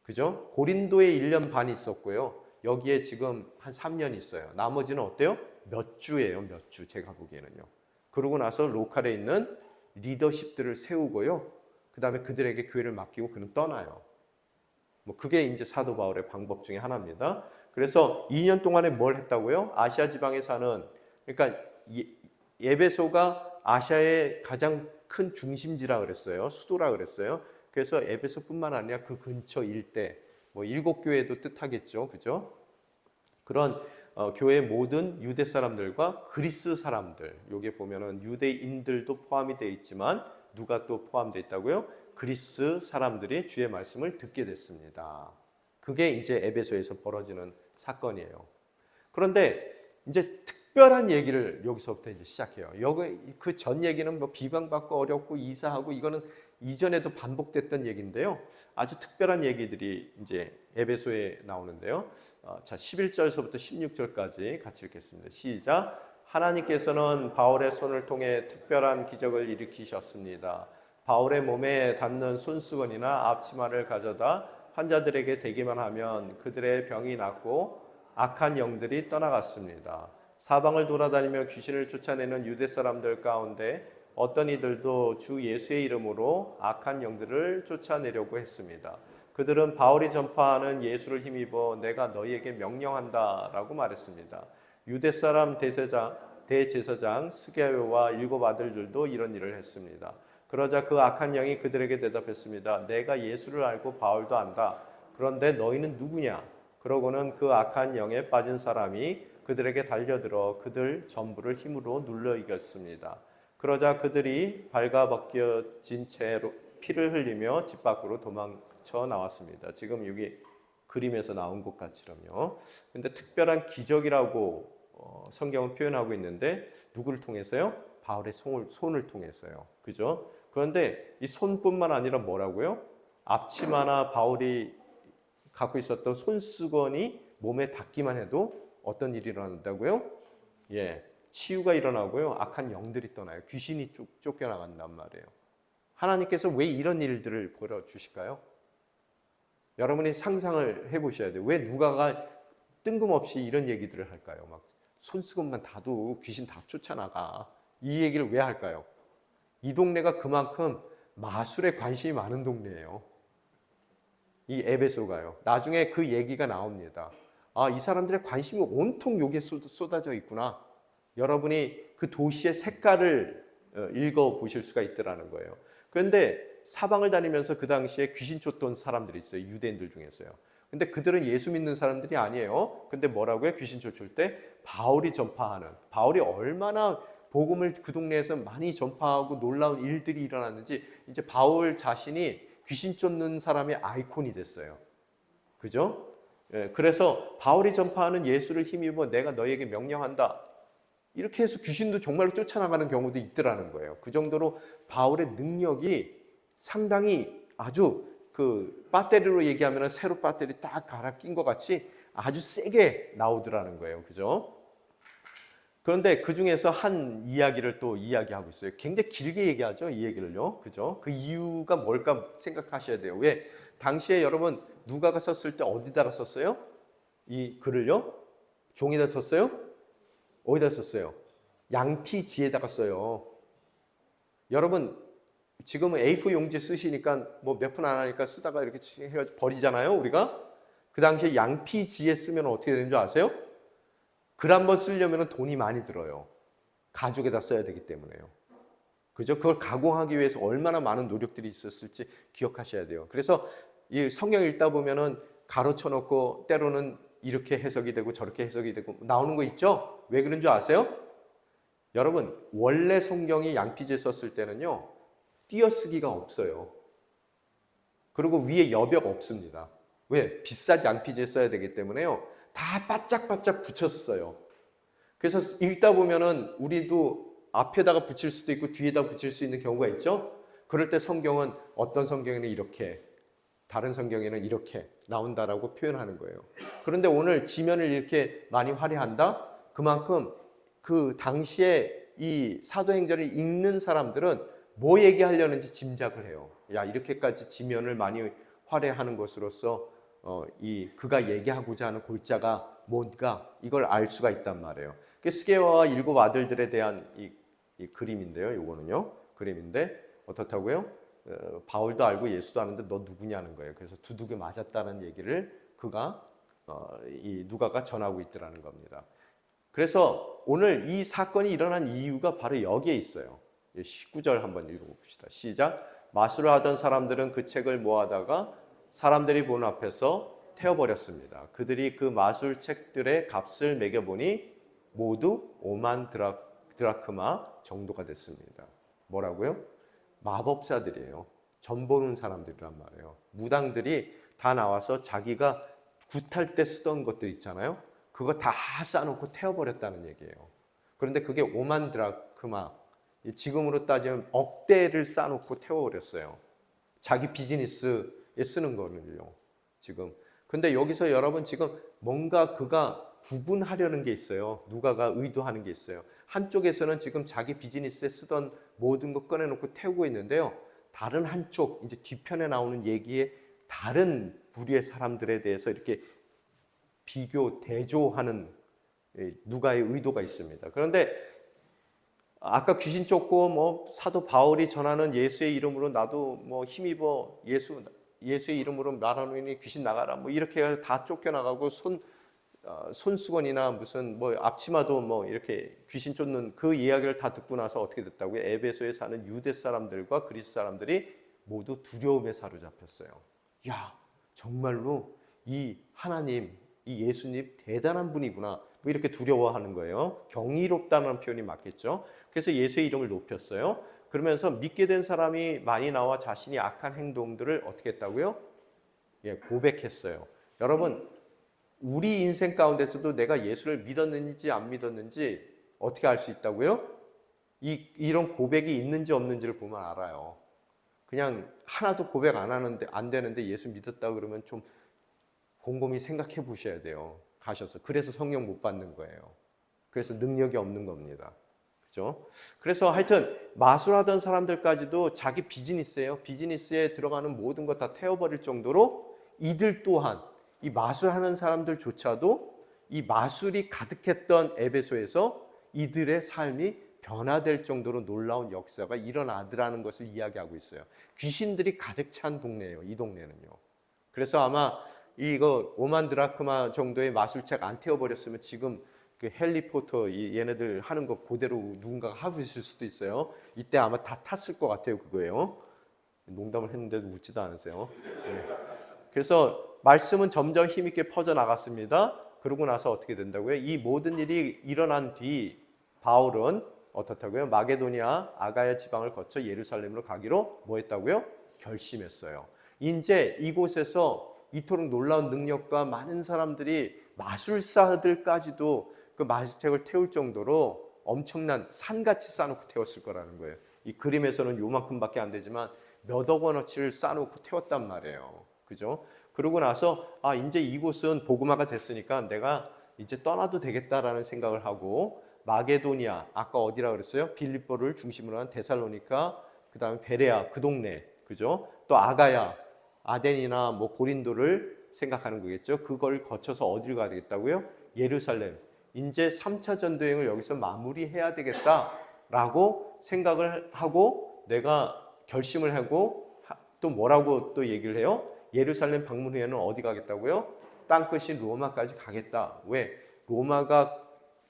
그죠? 고린도에 1년 반 있었고요. 여기에 지금 한 3년 있어요. 나머지는 어때요? 몇 주예요, 몇 주. 제가 보기에는요. 그러고 나서 로컬에 있는 리더십들을 세우고요. 그 다음에 그들에게 교회를 맡기고 그는 떠나요. 뭐 그게 이제 사도 바울의 방법 중에 하나입니다. 그래서 2년 동안에 뭘 했다고요? 아시아 지방에 사는, 그러니까 에베소가 아시아의 가장 큰 중심지라 그랬어요. 수도라 그랬어요. 그래서 에베소뿐만 아니라 그 근처 일대, 뭐 7교회도 뜻하겠죠. 그죠? 그런 교회 모든 유대 사람들과 그리스 사람들, 여기 보면은 유대인들도 포함이 되어 있지만 누가 또 포함되어 있다고요? 그리스 사람들이 주의 말씀을 듣게 됐습니다. 그게 이제 에베소에서 벌어지는 사건이에요. 그런데 이제 특별한 얘기를 여기서부터 이제 시작해요. 여기 그 전 얘기는 뭐 비방받고 어렵고 이사하고 이거는 이전에도 반복됐던 얘기인데요. 아주 특별한 얘기들이 이제 에베소에 나오는데요. 자, 11절서부터 16절까지 같이 읽겠습니다. 시작. 하나님께서는 바울의 손을 통해 특별한 기적을 일으키셨습니다. 바울의 몸에 닿는 손수건이나 앞치마를 가져다 환자들에게 대기만 하면 그들의 병이 낫고 악한 영들이 떠나갔습니다. 사방을 돌아다니며 귀신을 쫓아내는 유대 사람들 가운데 어떤 이들도 주 예수의 이름으로 악한 영들을 쫓아내려고 했습니다. 그들은 바울이 전파하는 예수를 힘입어 내가 너희에게 명령한다 라고 말했습니다. 유대 사람 대제사장 스게요와 7 아들들도 이런 일을 했습니다. 그러자 그 악한 영이 그들에게 대답했습니다. 내가 예수를 알고 바울도 안다. 그런데 너희는 누구냐? 그러고는 그 악한 영에 빠진 사람이 그들에게 달려들어 그들 전부를 힘으로 눌러 이겼습니다. 그러자 그들이 발가벗겨진 채로 피를 흘리며 집 밖으로 도망쳐 나왔습니다. 지금 여기 그림에서 나온 것 같이라며. 근데 특별한 기적이라고 성경은 표현하고 있는데 누구를 통해서요? 바울의 손을 통해서요. 그죠? 그런데 이 손뿐만 아니라 뭐라고요? 앞치마나 바울이 갖고 있었던 손수건이 몸에 닿기만 해도 어떤 일이 일어난다고요? 예, 치유가 일어나고요. 악한 영들이 떠나요. 귀신이 쫓겨나간단 말이에요. 하나님께서 왜 이런 일들을 벌여주실까요? 여러분이 상상을 해보셔야 돼요. 왜 누가가 뜬금없이 이런 얘기들을 할까요? 막 손수건만 닿아도 귀신 다 쫓아나가. 이 얘기를 왜 할까요? 이 동네가 그만큼 마술에 관심이 많은 동네예요. 이 에베소가요. 나중에 그 얘기가 나옵니다. 아, 이 사람들의 관심이 온통 여기에 쏟아져 있구나. 여러분이 그 도시의 색깔을 읽어보실 수가 있더라는 거예요. 그런데 사방을 다니면서 그 당시에 귀신 쫓던 사람들이 있어요. 유대인들 중에서요. 근데 그들은 예수 믿는 사람들이 아니에요. 근데 뭐라고요? 귀신 쫓을 때 바울이 전파하는, 바울이 얼마나 복음을 그 동네에서 많이 전파하고 놀라운 일들이 일어났는지 이제 바울 자신이 귀신 쫓는 사람의 아이콘이 됐어요. 그죠? 예, 그래서 바울이 전파하는 예수를 힘입어 내가 너에게 명령한다. 이렇게 해서 귀신도 정말로 쫓아나가는 경우도 있더라는 거예요. 그 정도로 바울의 능력이 상당히 아주 그 배터리로 얘기하면 세로 배터리 딱 갈아 낀 것 같이 아주 세게 나오더라는 거예요. 그죠? 그런데 그 중에서 한 이야기를 또 이야기하고 있어요. 굉장히 길게 얘기하죠, 이 얘기를요. 그죠? 그 이유가 뭘까 생각하셔야 돼요. 왜? 당시에 여러분 누가가 썼을 때 어디다가 썼어요? 이 글을요? 종이다 썼어요? 어디다 썼어요? 양피지에다가 써요. 여러분 지금은 A4 용지 쓰시니까 뭐 몇 푼 안 하니까 쓰다가 이렇게 해가지고 버리잖아요, 우리가. 그 당시에 양피지에 쓰면 어떻게 되는 줄 아세요? 글 한 번 쓰려면 돈이 많이 들어요. 가죽에다 써야 되기 때문에요. 그죠? 그걸 가공하기 위해서 얼마나 많은 노력들이 있었을지 기억하셔야 돼요. 그래서 이 성경 읽다 보면은 가로쳐 놓고 때로는 이렇게 해석이 되고 저렇게 해석이 되고 나오는 거 있죠? 왜 그런 줄 아세요? 여러분, 원래 성경이 양피지에 썼을 때는요, 띄어쓰기가 없어요. 그리고 위에 여벽 없습니다. 왜? 비싼 양피지에 써야 되기 때문에요. 다 바짝바짝 붙여서 써요. 그래서 읽다 보면은 우리도 앞에다가 붙일 수도 있고 뒤에다 붙일 수 있는 경우가 있죠. 그럴 때 성경은 어떤 성경에는 이렇게, 다른 성경에는 이렇게 나온다라고 표현하는 거예요. 그런데 오늘 지면을 이렇게 많이 활용한다? 그만큼 그 당시에 이 사도행전을 읽는 사람들은 뭐 얘기하려는지 짐작을 해요. 야, 이렇게까지 지면을 많이 활용하는 것으로서 이 그가 얘기하고자 하는 골자가 뭔가 이걸 알 수가 있단 말이에요. 스게와와 7 아들들에 대한 이 그림인데요. 요거는요. 그림인데 어떻다고요? 바울도 알고 예수도 아는데 너 누구냐는 거예요. 그래서 두둑에 맞았다는 얘기를 그가 이 누가가 전하고 있더라는 겁니다. 그래서 오늘 이 사건이 일어난 이유가 바로 여기에 있어요. 19절 한번 읽어봅시다. 시작. 마술을 하던 사람들은 그 책을 모아다가 사람들이 보는 앞에서 태워버렸습니다. 그들이 그 마술 책들의 값을 매겨보니 모두 5만 드라크마 정도가 됐습니다. 뭐라고요? 마법사들이에요. 점 보는 사람들이란 말이에요. 무당들이 다 나와서 자기가 굿할 때 쓰던 것들 있잖아요. 그거 다 쌓아놓고 태워버렸다는 얘기예요. 그런데 그게 5만 드라크마, 지금으로 따지면 억대를 쌓아놓고 태워버렸어요. 자기 비즈니스에 쓰는 거는요, 지금. 근데 여기서 여러분 지금 뭔가 그가 구분하려는 게 있어요. 누가가 의도하는 게 있어요. 한쪽에서는 지금 자기 비즈니스에 쓰던 모든 거 꺼내놓고 태우고 있는데요. 다른 한쪽, 이제 뒤편에 나오는 얘기에 다른 부류의 사람들에 대해서 이렇게 비교, 대조하는 누가의 의도가 있습니다. 그런데 아까 귀신 쫓고 뭐 사도 바울이 전하는 예수의 이름으로 나도 뭐 힘입어 예수의 이름으로 말하노니 귀신 나가라 뭐 이렇게 해서 다 쫓겨나가고 손수건이나 무슨 뭐 앞치마도 뭐 이렇게 귀신 쫓는 그 이야기를 다 듣고 나서 어떻게 됐다고요? 에베소에 사는 유대 사람들과 그리스 사람들이 모두 두려움에 사로잡혔어요. 야, 정말로 이 하나님, 이 예수님 대단한 분이구나. 뭐 이렇게 두려워하는 거예요. 경이롭다는 표현이 맞겠죠. 그래서 예수의 이름을 높였어요. 그러면서 믿게 된 사람이 많이 나와 자신이 악한 행동들을 어떻게 했다고요? 예, 고백했어요. 여러분, 우리 인생 가운데서도 내가 예수를 믿었는지 안 믿었는지 어떻게 알 수 있다고요? 이런 고백이 있는지 없는지를 보면 알아요. 그냥 하나도 고백 안 되는데 예수 믿었다 그러면 좀 곰곰이 생각해 보셔야 돼요. 가셔서. 그래서 성령 못 받는 거예요. 그래서 능력이 없는 겁니다. 그죠? 그래서 하여튼 마술하던 사람들까지도 자기 비즈니스예요. 비즈니스에 들어가는 모든 것 다 태워버릴 정도로 이들 또한 이 마술하는 사람들조차도 이 마술이 가득했던 에베소에서 이들의 삶이 변화될 정도로 놀라운 역사가 일어나더라는 것을 이야기하고 있어요. 귀신들이 가득 찬 동네예요. 이 동네는요. 그래서 아마 이거 5만 드라크마 정도의 마술책 안 태워버렸으면 지금 그 해리포터 얘네들 하는 거 그대로 누군가가 하고 있을 수도 있어요. 이때 아마 다 탔을 것 같아요. 그거예요. 농담을 했는데도 웃지도 않으세요. 네. 그래서 말씀은 점점 힘있게 퍼져나갔습니다. 그러고 나서 어떻게 된다고요? 이 모든 일이 일어난 뒤 바울은 어떻다고요? 마게도니아, 아가야 지방을 거쳐 예루살렘으로 가기로 뭐 했다고요? 결심했어요. 이제 이곳에서 이토록 놀라운 능력과 많은 사람들이 마술사들까지도 그 마술책을 태울 정도로 엄청난 산같이 쌓아놓고 태웠을 거라는 거예요. 이 그림에서는 요만큼밖에 안 되지만 몇억 원어치를 쌓아놓고 태웠단 말이에요. 그죠? 그러고 나서 이제 이곳은 복음화가 됐으니까 내가 이제 떠나도 되겠다라는 생각을 하고 마게도니아, 아까 어디라 그랬어요? 빌립보를 중심으로 한 데살로니카, 그 다음에 베레아, 그 동네, 그죠? 또 아가야, 아덴이나 뭐 고린도를 생각하는 거겠죠. 그걸 거쳐서 어디를 가야 되겠다고요? 예루살렘. 이제 3차 전도행을 여기서 마무리해야 되겠다라고 생각을 하고 내가 결심을 하고 또 뭐라고 또 얘기를 해요? 예루살렘 방문 후에는 어디 가겠다고요? 땅끝이 로마까지 가겠다. 왜? 로마가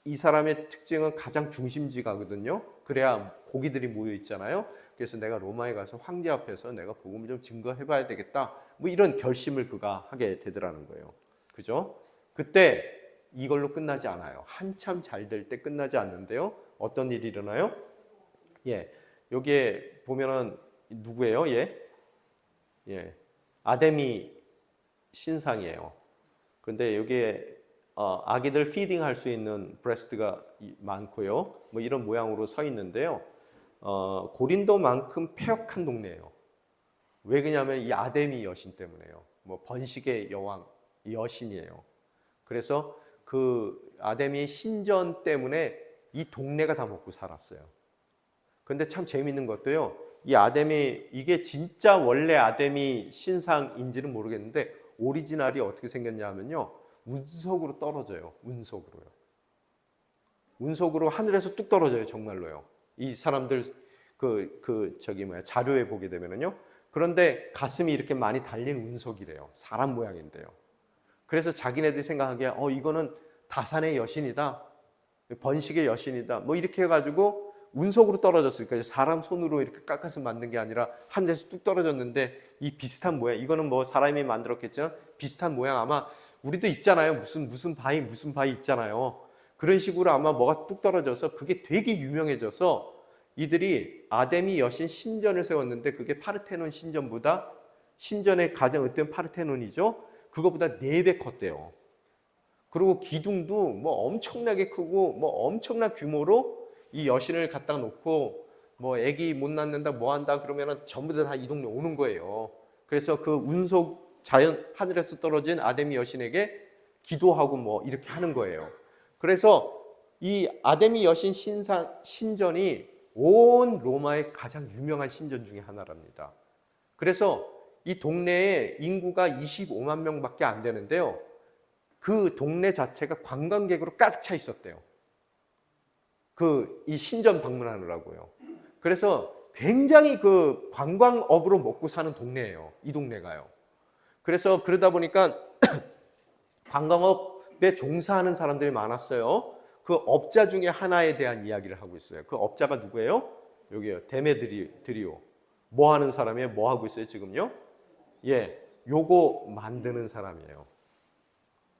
이 사람의 특징은 가장 중심지가거든요. 그래야 고기들이 모여 있잖아요. 그래서 내가 로마에 가서 황제 앞에서 내가 복음을 좀 증거해 봐야 되겠다. 뭐 이런 결심을 그가 하게 되더라는 거예요. 그죠? 그때 이걸로 끝나지 않아요. 한참 잘 될 때 끝나지 않는데요. 어떤 일이 일어나요? 예. 여기에 보면은 누구예요? 예. 아데미 신상이에요. 근데 여기에 아기들 피딩할 수 있는 브레스트가 많고요. 뭐 이런 모양으로 서 있는데요. 고린도만큼 폐역한 동네예요. 왜 그러냐면 이 아데미 여신 때문에요. 뭐 번식의 여왕 여신이에요. 그래서 그 아데미 신전 때문에 이 동네가 다 먹고 살았어요. 근데 참 재미있는 것도요. 이 아데미 이게 진짜 원래 아데미 신상인지는 모르겠는데 오리지널이 어떻게 생겼냐면요. 운석으로 떨어져요. 운석으로요. 운석으로 하늘에서 뚝 떨어져요. 정말로요. 이 사람들 자료에 보게 되면은요. 그런데 가슴이 이렇게 많이 달린 운석이래요. 사람 모양인데요. 그래서 자기네들이 생각하기에 이거는 다산의 여신이다. 번식의 여신이다. 뭐 이렇게 해가지고 운석으로 떨어졌으니까 사람 손으로 이렇게 깎아서 만든 게 아니라 하늘에서 뚝 떨어졌는데 이 비슷한 모양, 이거는 뭐 사람이 만들었겠지만 비슷한 모양 아마 우리도 있잖아요. 무슨 바위 있잖아요. 그런 식으로 아마 뭐가 뚝 떨어져서 그게 되게 유명해져서 이들이 아데미 여신 신전을 세웠는데 그게 파르테논 신전보다 신전의 가장 으뜸 파르테논이죠. 그거보다 4배 컸대요. 그리고 기둥도 뭐 엄청나게 크고 뭐 엄청난 규모로 이 여신을 갖다 놓고 뭐 애기 못 낳는다 뭐 한다 그러면은 전부 다 이 동네 오는 거예요. 그래서 그 운석 자연 하늘에서 떨어진 아데미 여신에게 기도하고 뭐 이렇게 하는 거예요. 그래서 이 아데미 여신 신전이 온 로마의 가장 유명한 신전 중에 하나랍니다. 그래서 이 동네에 인구가 25만 명밖에 안 되는데요. 그 동네 자체가 관광객으로 가득 차 있었대요. 이 신전 방문하느라고요. 그래서 굉장히 그 관광업으로 먹고 사는 동네예요. 이 동네가요. 그래서 그러다 보니까 관광업에 종사하는 사람들이 많았어요. 그 업자 중에 하나에 대한 이야기를 하고 있어요. 그 업자가 누구예요? 여기요. 데메드리오. 뭐 하는 사람이에요? 뭐 하고 있어요, 지금요? 예. 요거 만드는 사람이에요.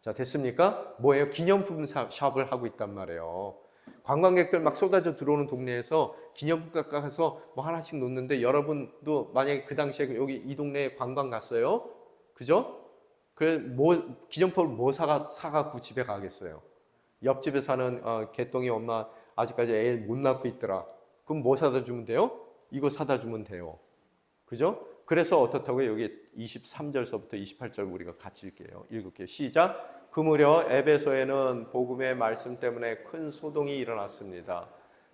자, 됐습니까? 뭐예요? 기념품 샵을 하고 있단 말이에요. 관광객들 막 쏟아져 들어오는 동네에서 기념품 가서 뭐 하나씩 놓는데 여러분도 만약에 그 당시에 여기 이 동네에 관광 갔어요? 그죠? 그래, 기념품을 뭐 사갖고 집에 가겠어요? 옆집에 사는 개똥이 엄마 아직까지 애 못 낳고 있더라. 그럼 뭐 사다 주면 돼요? 이거 사다 주면 돼요. 그죠? 그래서 어떻다고요? 여기 23절서부터 28절 우리가 같이 읽을게요. 시작! 그 무렵 에베소에는 복음의 말씀 때문에 큰 소동이 일어났습니다.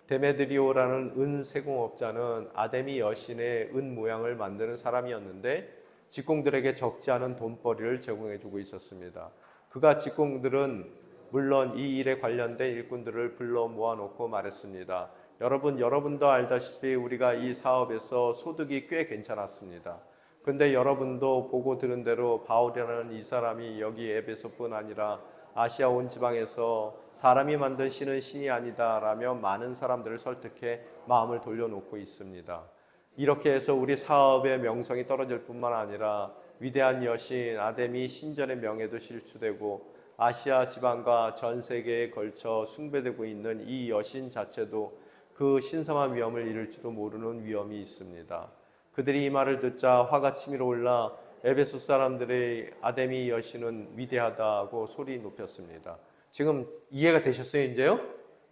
데메드리오라는 은 세공업자는 아데미 여신의 은 모양을 만드는 사람이었는데 직공들에게 적지 않은 돈벌이를 제공해주고 있었습니다. 그가 직공들은 물론 이 일에 관련된 일꾼들을 불러 모아놓고 말했습니다. 여러분도 알다시피 우리가 이 사업에서 소득이 꽤 괜찮았습니다. 근데 여러분도 보고 들은 대로 바울이라는 이 사람이 여기 에베소뿐 아니라 아시아 온 지방에서 사람이 만든 신은 신이 아니다라며 많은 사람들을 설득해 마음을 돌려놓고 있습니다. 이렇게 해서 우리 사업의 명성이 떨어질 뿐만 아니라 위대한 여신 아데미 신전의 명예도 실추되고 아시아 지방과 전 세계에 걸쳐 숭배되고 있는 이 여신 자체도 그 신성한 위엄을 잃을지도 모르는 위험이 있습니다. 그들이 이 말을 듣자 화가 치밀어 올라 에베소 사람들의 아데미 여신은 위대하다고 소리 높였습니다. 지금 이해가 되셨어요, 이제요?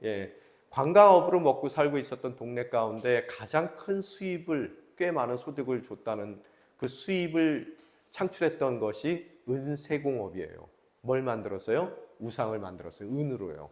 예. 관광업으로 먹고 살고 있었던 동네 가운데 가장 큰 수입을 꽤 많은 소득을 줬다는 그 수입을 창출했던 것이 은세공업이에요. 뭘 만들었어요? 우상을 만들었어요. 은으로요.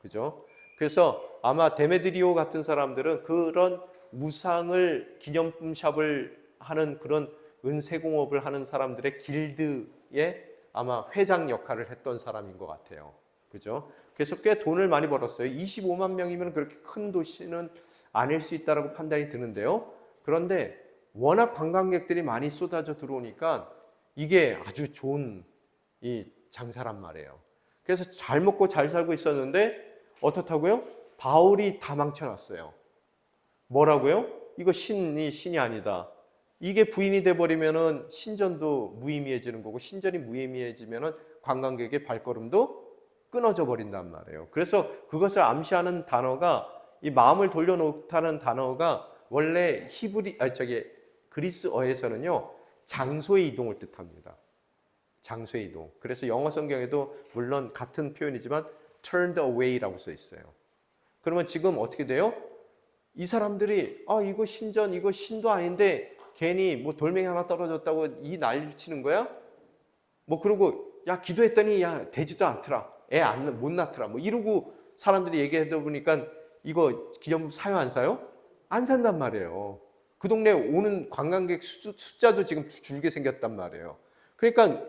그죠? 그래서 아마 데메드리오 같은 사람들은 그런 우상을 기념품 샵을 하는 그런 은세공업을 하는 사람들의 길드에 아마 회장 역할을 했던 사람인 것 같아요. 그죠? 그래서 꽤 돈을 많이 벌었어요. 25만 명이면 그렇게 큰 도시는 아닐 수 있다라고 판단이 드는데요. 그런데 워낙 관광객들이 많이 쏟아져 들어오니까 이게 아주 좋은 이 장사란 말이에요. 그래서 잘 먹고 잘 살고 있었는데 어떻다고요? 바울이 다 망쳐놨어요. 뭐라고요? 이거 신이 아니다. 이게 부인이 돼버리면은 신전도 무의미해지는 거고, 신전이 무의미해지면은 관광객의 발걸음도 끊어져 버린단 말이에요. 그래서 그것을 암시하는 단어가, 이 마음을 돌려놓다는 단어가 원래 그리스어에서는요, 장소의 이동을 뜻합니다. 장소의 이동. 그래서 영어 성경에도 물론 같은 표현이지만 turned away라고 써 있어요. 그러면 지금 어떻게 돼요? 이 사람들이 이거 신전, 이거 신도 아닌데 괜히 뭐 돌멩이 하나 떨어졌다고 이 난리를 치는 거야? 뭐 그러고 야 기도했더니 야 되지도 않더라. 못 낳더라. 뭐 이러고 사람들이 얘기하다 보니까 이거 기념품 사요 안 사요? 안 산단 말이에요. 그 동네에 오는 관광객 숫자도 지금 줄게 생겼단 말이에요. 그러니까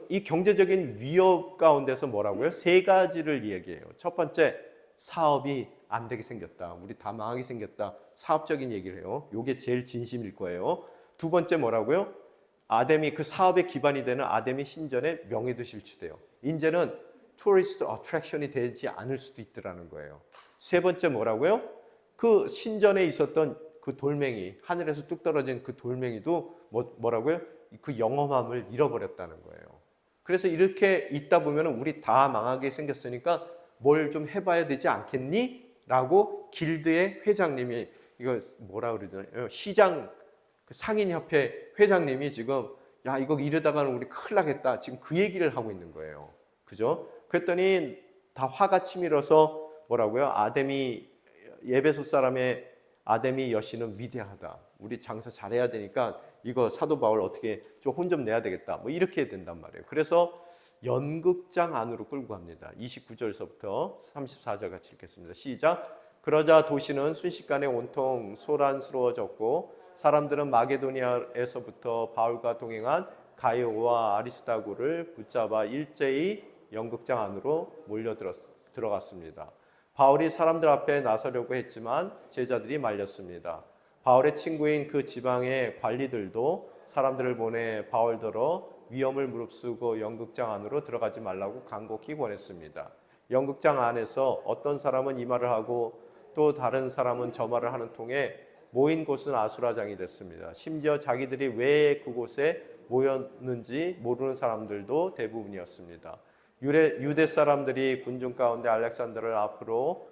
이 경제적인 위협 가운데서 뭐라고요? 세 가지를 얘기해요. 첫 번째, 사업이 안 되게 생겼다. 우리 다 망하게 생겼다. 사업적인 얘기를 해요. 이게 제일 진심일 거예요. 두 번째 뭐라고요? 아담이 그 사업의 기반이 되는 아담이 신전에 명예도 실추돼요. 이제는 투어리스트 어트랙션이 되지 않을 수도 있더라는 거예요. 세 번째 뭐라고요? 그 신전에 있었던 그 돌멩이, 하늘에서 뚝 떨어진 그 돌멩이도 뭐라고요? 그 영험함을 잃어버렸다는 거예요. 그래서 이렇게 있다 보면 우리 다 망하게 생겼으니까 뭘 좀 해봐야 되지 않겠니? 라고 길드의 회장님이, 이거 뭐라 그러잖아요. 시장 상인협회 회장님이 지금 야 이거 이러다가는 우리 큰일 나겠다. 지금 그 얘기를 하고 있는 거예요. 그죠? 그랬더니 다 화가 치밀어서 뭐라고요? 에베소 사람의 아담이 여신은 위대하다. 우리 장사 잘해야 되니까 이거 사도 바울 어떻게 좀 혼 좀 내야 되겠다. 뭐 이렇게 해야 된단 말이에요. 그래서 연극장 안으로 끌고 갑니다. 29절서부터 34절 같이 읽겠습니다. 시작. 그러자 도시는 순식간에 온통 소란스러워졌고 사람들은 마게도니아에서부터 바울과 동행한 가이오와 아리스다고를 붙잡아 일제히 연극장 안으로 들어갔습니다. 바울이 사람들 앞에 나서려고 했지만 제자들이 말렸습니다. 바울의 친구인 그 지방의 관리들도 사람들을 보내 바울더러 위험을 무릅쓰고 연극장 안으로 들어가지 말라고 간곡히 권했습니다. 연극장 안에서 어떤 사람은 이 말을 하고 또 다른 사람은 저 말을 하는 통에 모인 곳은 아수라장이 됐습니다. 심지어 자기들이 왜 그곳에 모였는지 모르는 사람들도 대부분이었습니다. 유대 사람들이 군중 가운데 알렉산더를 앞으로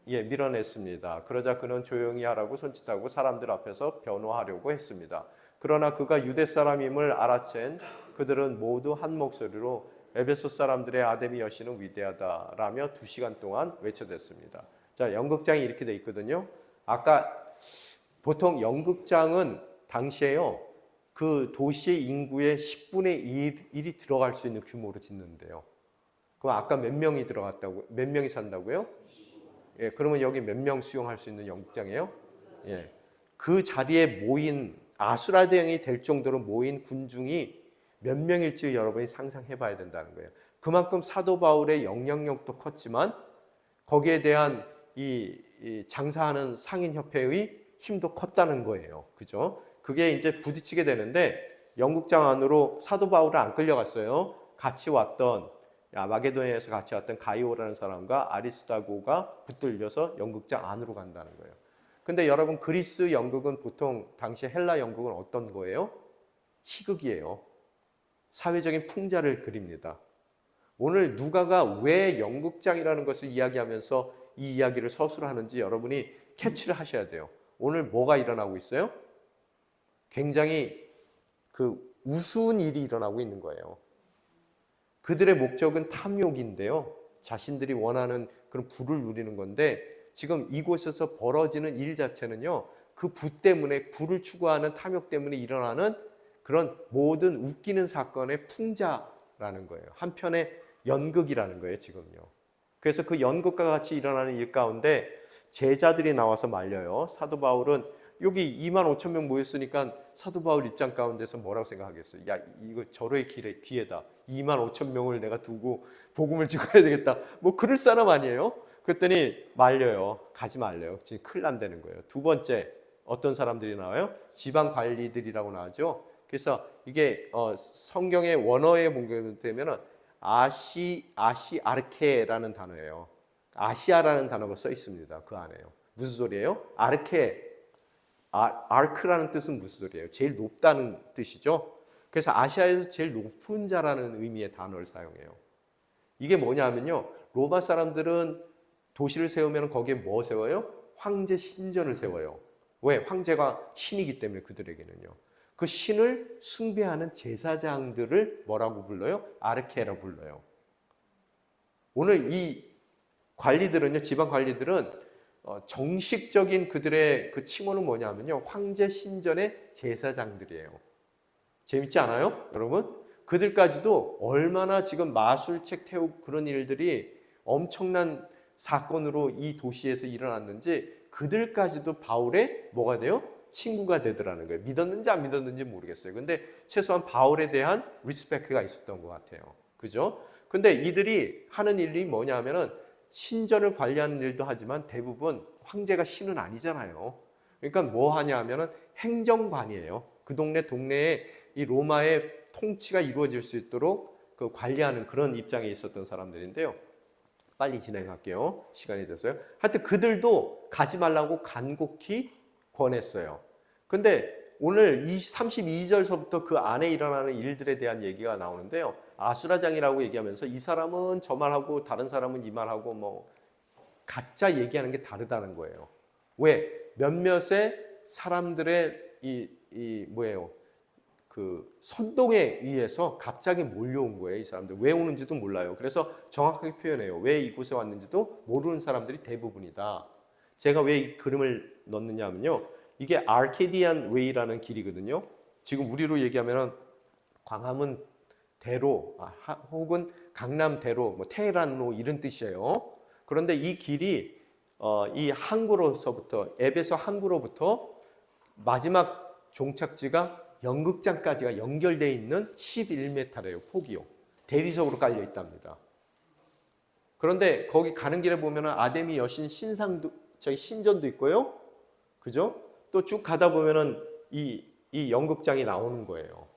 밀어냈습니다. 그러자 그는 조용히 하라고 손짓하고 사람들 앞에서 변호하려고 했습니다. 그러나 그가 유대 사람임을 알아챈 그들은 모두 한 목소리로 에베소 사람들의 아데미 여신은 위대하다라며 2시간 동안 외쳐댔습니다. 자, 연극장이 이렇게 돼 있거든요. 아까 보통 연극장은 당시에요. 그 도시의 인구의 10분의 1이 들어갈 수 있는 규모로 짓는데요. 그럼 아까 몇 명이 산다고요? 예, 그러면 여기 몇 명 수용할 수 있는 연극장이에요? 예. 그 자리에 모인 아수라장이 될 정도로 모인 군중이 몇 명일지 여러분이 상상해 봐야 된다는 거예요. 그만큼 사도 바울의 영향력도 컸지만 거기에 대한 이 장사하는 상인협회의 힘도 컸다는 거예요. 그죠? 그게 이제 부딪히게 되는데 연극장 안으로 사도 바울은 안 끌려갔어요. 같이 왔던 마게도니아에서 같이 왔던 가이오라는 사람과 아리스다고가 붙들려서 연극장 안으로 간다는 거예요. 근데 여러분 그리스 연극은 보통 당시 헬라 연극은 어떤 거예요? 희극이에요. 사회적인 풍자를 그립니다. 오늘 누가가 왜 연극장이라는 것을 이야기하면서 이 이야기를 서술하는지 여러분이 캐치를 하셔야 돼요. 오늘 뭐가 일어나고 있어요? 굉장히 그 우스운 일이 일어나고 있는 거예요. 그들의 목적은 탐욕인데요. 자신들이 원하는 그런 부를 누리는 건데 지금 이곳에서 벌어지는 일 자체는요. 그 부 때문에, 부를 추구하는 탐욕 때문에 일어나는 그런 모든 웃기는 사건의 풍자라는 거예요. 한편의 연극이라는 거예요, 지금요. 그래서 그 연극과 같이 일어나는 일 가운데 제자들이 나와서 말려요. 사도 바울은 여기 2만 5천 명 모였으니까 사도 바울 입장 가운데서 뭐라고 생각하겠어요? 야, 이거 절호의 기회다. 2만 5천 명을 내가 두고 복음을 지켜야 되겠다. 뭐 그럴 사람 아니에요? 그랬더니 말려요. 가지 말래요. 지금 큰일 난다는 거예요. 두 번째, 어떤 사람들이 나와요? 지방 관리들이라고 나오죠. 그래서 이게 성경의 원어에 보게 되면은 아시아르케라는 단어예요. 아시아라는 단어가 써 있습니다. 그 안에요. 무슨 소리예요? 아르크라는 뜻은 무슨 소리예요? 제일 높다는 뜻이죠. 그래서 아시아에서 제일 높은 자라는 의미의 단어를 사용해요. 이게 뭐냐면요, 로마 사람들은 도시를 세우면 거기에 뭐 세워요? 황제 신전을 세워요. 왜? 황제가 신이기 때문에 그들에게는요. 그 신을 숭배하는 제사장들을 뭐라고 불러요? 아르케라고 불러요. 오늘 이 관리들은요, 지방 관리들은 정식적인 그들의 그 칭호는 뭐냐면요, 황제 신전의 제사장들이에요. 재밌지 않아요, 여러분? 그들까지도 얼마나 지금 마술책 태우고 그런 일들이 엄청난 사건으로 이 도시에서 일어났는지 그들까지도 바울의 뭐가 돼요? 친구가 되더라는 거예요. 믿었는지 안 믿었는지 모르겠어요. 근데 최소한 바울에 대한 리스펙트가 있었던 것 같아요. 그죠? 근데 이들이 하는 일이 뭐냐면은 신전을 관리하는 일도 하지만 대부분 황제가 신은 아니잖아요. 그러니까 뭐 하냐 하면은 행정관이에요. 그 동네에 이 로마의 통치가 이루어질 수 있도록 그 관리하는 그런 입장에 있었던 사람들인데요. 빨리 진행할게요. 시간이 돼서요. 하여튼 그들도 가지 말라고 간곡히 권했어요. 근데 오늘 32절서부터 그 안에 일어나는 일들에 대한 얘기가 나오는데요. 아수라장이라고 얘기하면서 이 사람은 저 말하고 다른 사람은 이 말하고 뭐 가짜 얘기하는 게 다르다는 거예요. 왜? 몇몇의 사람들의 그 선동에 의해서 갑자기 몰려온 거예요. 이 사람들 왜 오는지도 몰라요. 그래서 정확하게 표현해요. 왜 이곳에 왔는지도 모르는 사람들이 대부분이다. 제가 왜 이 그림을 넣느냐면요, 이게 아르케디안 웨이라는 길이거든요. 지금 우리로 얘기하면 광화문 대로 혹은 강남대로, 뭐 테헤란로 이런 뜻이에요. 그런데 이 길이 이 항구로서부터 에베소 항구로부터 마지막 종착지가 연극장까지가 연결되어 있는 11m래요. 폭이요. 대리석으로 깔려 있답니다. 그런데 거기 가는 길에 보면 아데미 여신 신전도 있고요. 그죠? 또 쭉 가다 보면은 이 연극장이 나오는 거예요.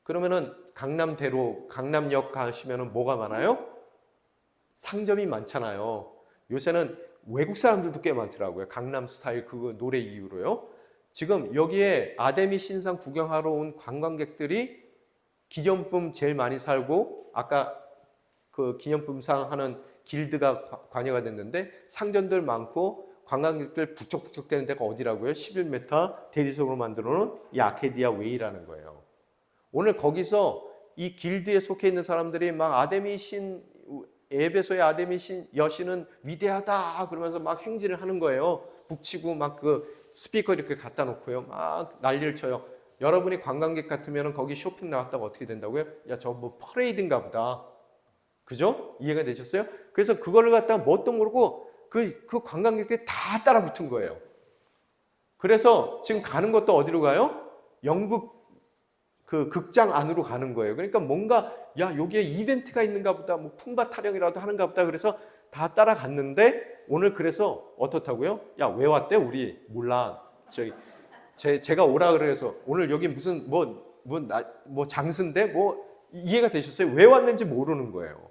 그러면은 강남대로, 강남역 가시면은 뭐가 많아요? 상점이 많잖아요. 요새는 외국 사람들도 꽤 많더라고요. 강남 스타일 그 노래 이후로요. 지금 여기에 아데미 신상 구경하러 온 관광객들이 기념품 제일 많이 살고, 아까 그 기념품상 하는 길드가 관여가 됐는데 상점들 많고 관광객들 북적북적 되는 데가 어디라고요? 11m 대리석으로 만들어 놓은 이 아케디아 웨이라는 거예요. 오늘 거기서 이 길드에 속해 있는 사람들이 막 아데미 신, 에베소의 아데미 신 여신은 위대하다 그러면서 막 행진을 하는 거예요. 북치고 막 그 스피커 이렇게 갖다 놓고요. 막 난리를 쳐요. 여러분이 관광객 같으면 거기 쇼핑 나왔다가 어떻게 된다고요? 야, 저 뭐 퍼레이드인가 보다. 그죠? 이해가 되셨어요? 그래서 그거를 갖다가 뭣도 모르고 그 관광객들이 다 따라 붙은 거예요. 그래서 지금 가는 것도 어디로 가요? 영국 그 극장 안으로 가는 거예요. 그러니까 뭔가 야, 여기에 이벤트가 있는가 보다, 뭐 품바 타령이라도 하는가 보다. 그래서 다 따라갔는데 오늘 그래서 어떻다고요? 야, 왜 왔대? 우리 몰라. 제가 오라 그래서 오늘 여기 무슨 뭐 장수인데 뭐 이해가 되셨어요? 왜 왔는지 모르는 거예요.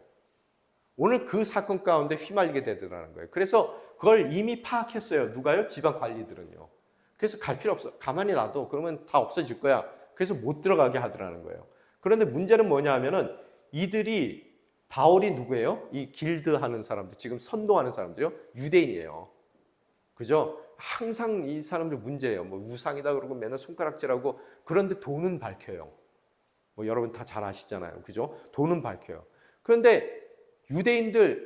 오늘 그 사건 가운데 휘말리게 되더라는 거예요. 그래서 그걸 이미 파악했어요. 누가요? 지방 관리들은요. 그래서 갈 필요 없어. 가만히 놔둬. 그러면 다 없어질 거야. 그래서 못 들어가게 하더라는 거예요. 그런데 문제는 뭐냐 하면은 이들이 바울이 누구예요? 이 길드 하는 사람들, 지금 선동하는 사람들이요? 유대인이에요. 그죠? 항상 이 사람들 문제예요. 뭐 우상이다 그러고 맨날 손가락질하고, 그런데 돈은 밝혀요. 뭐 여러분 다 잘 아시잖아요. 그죠? 돈은 밝혀요. 그런데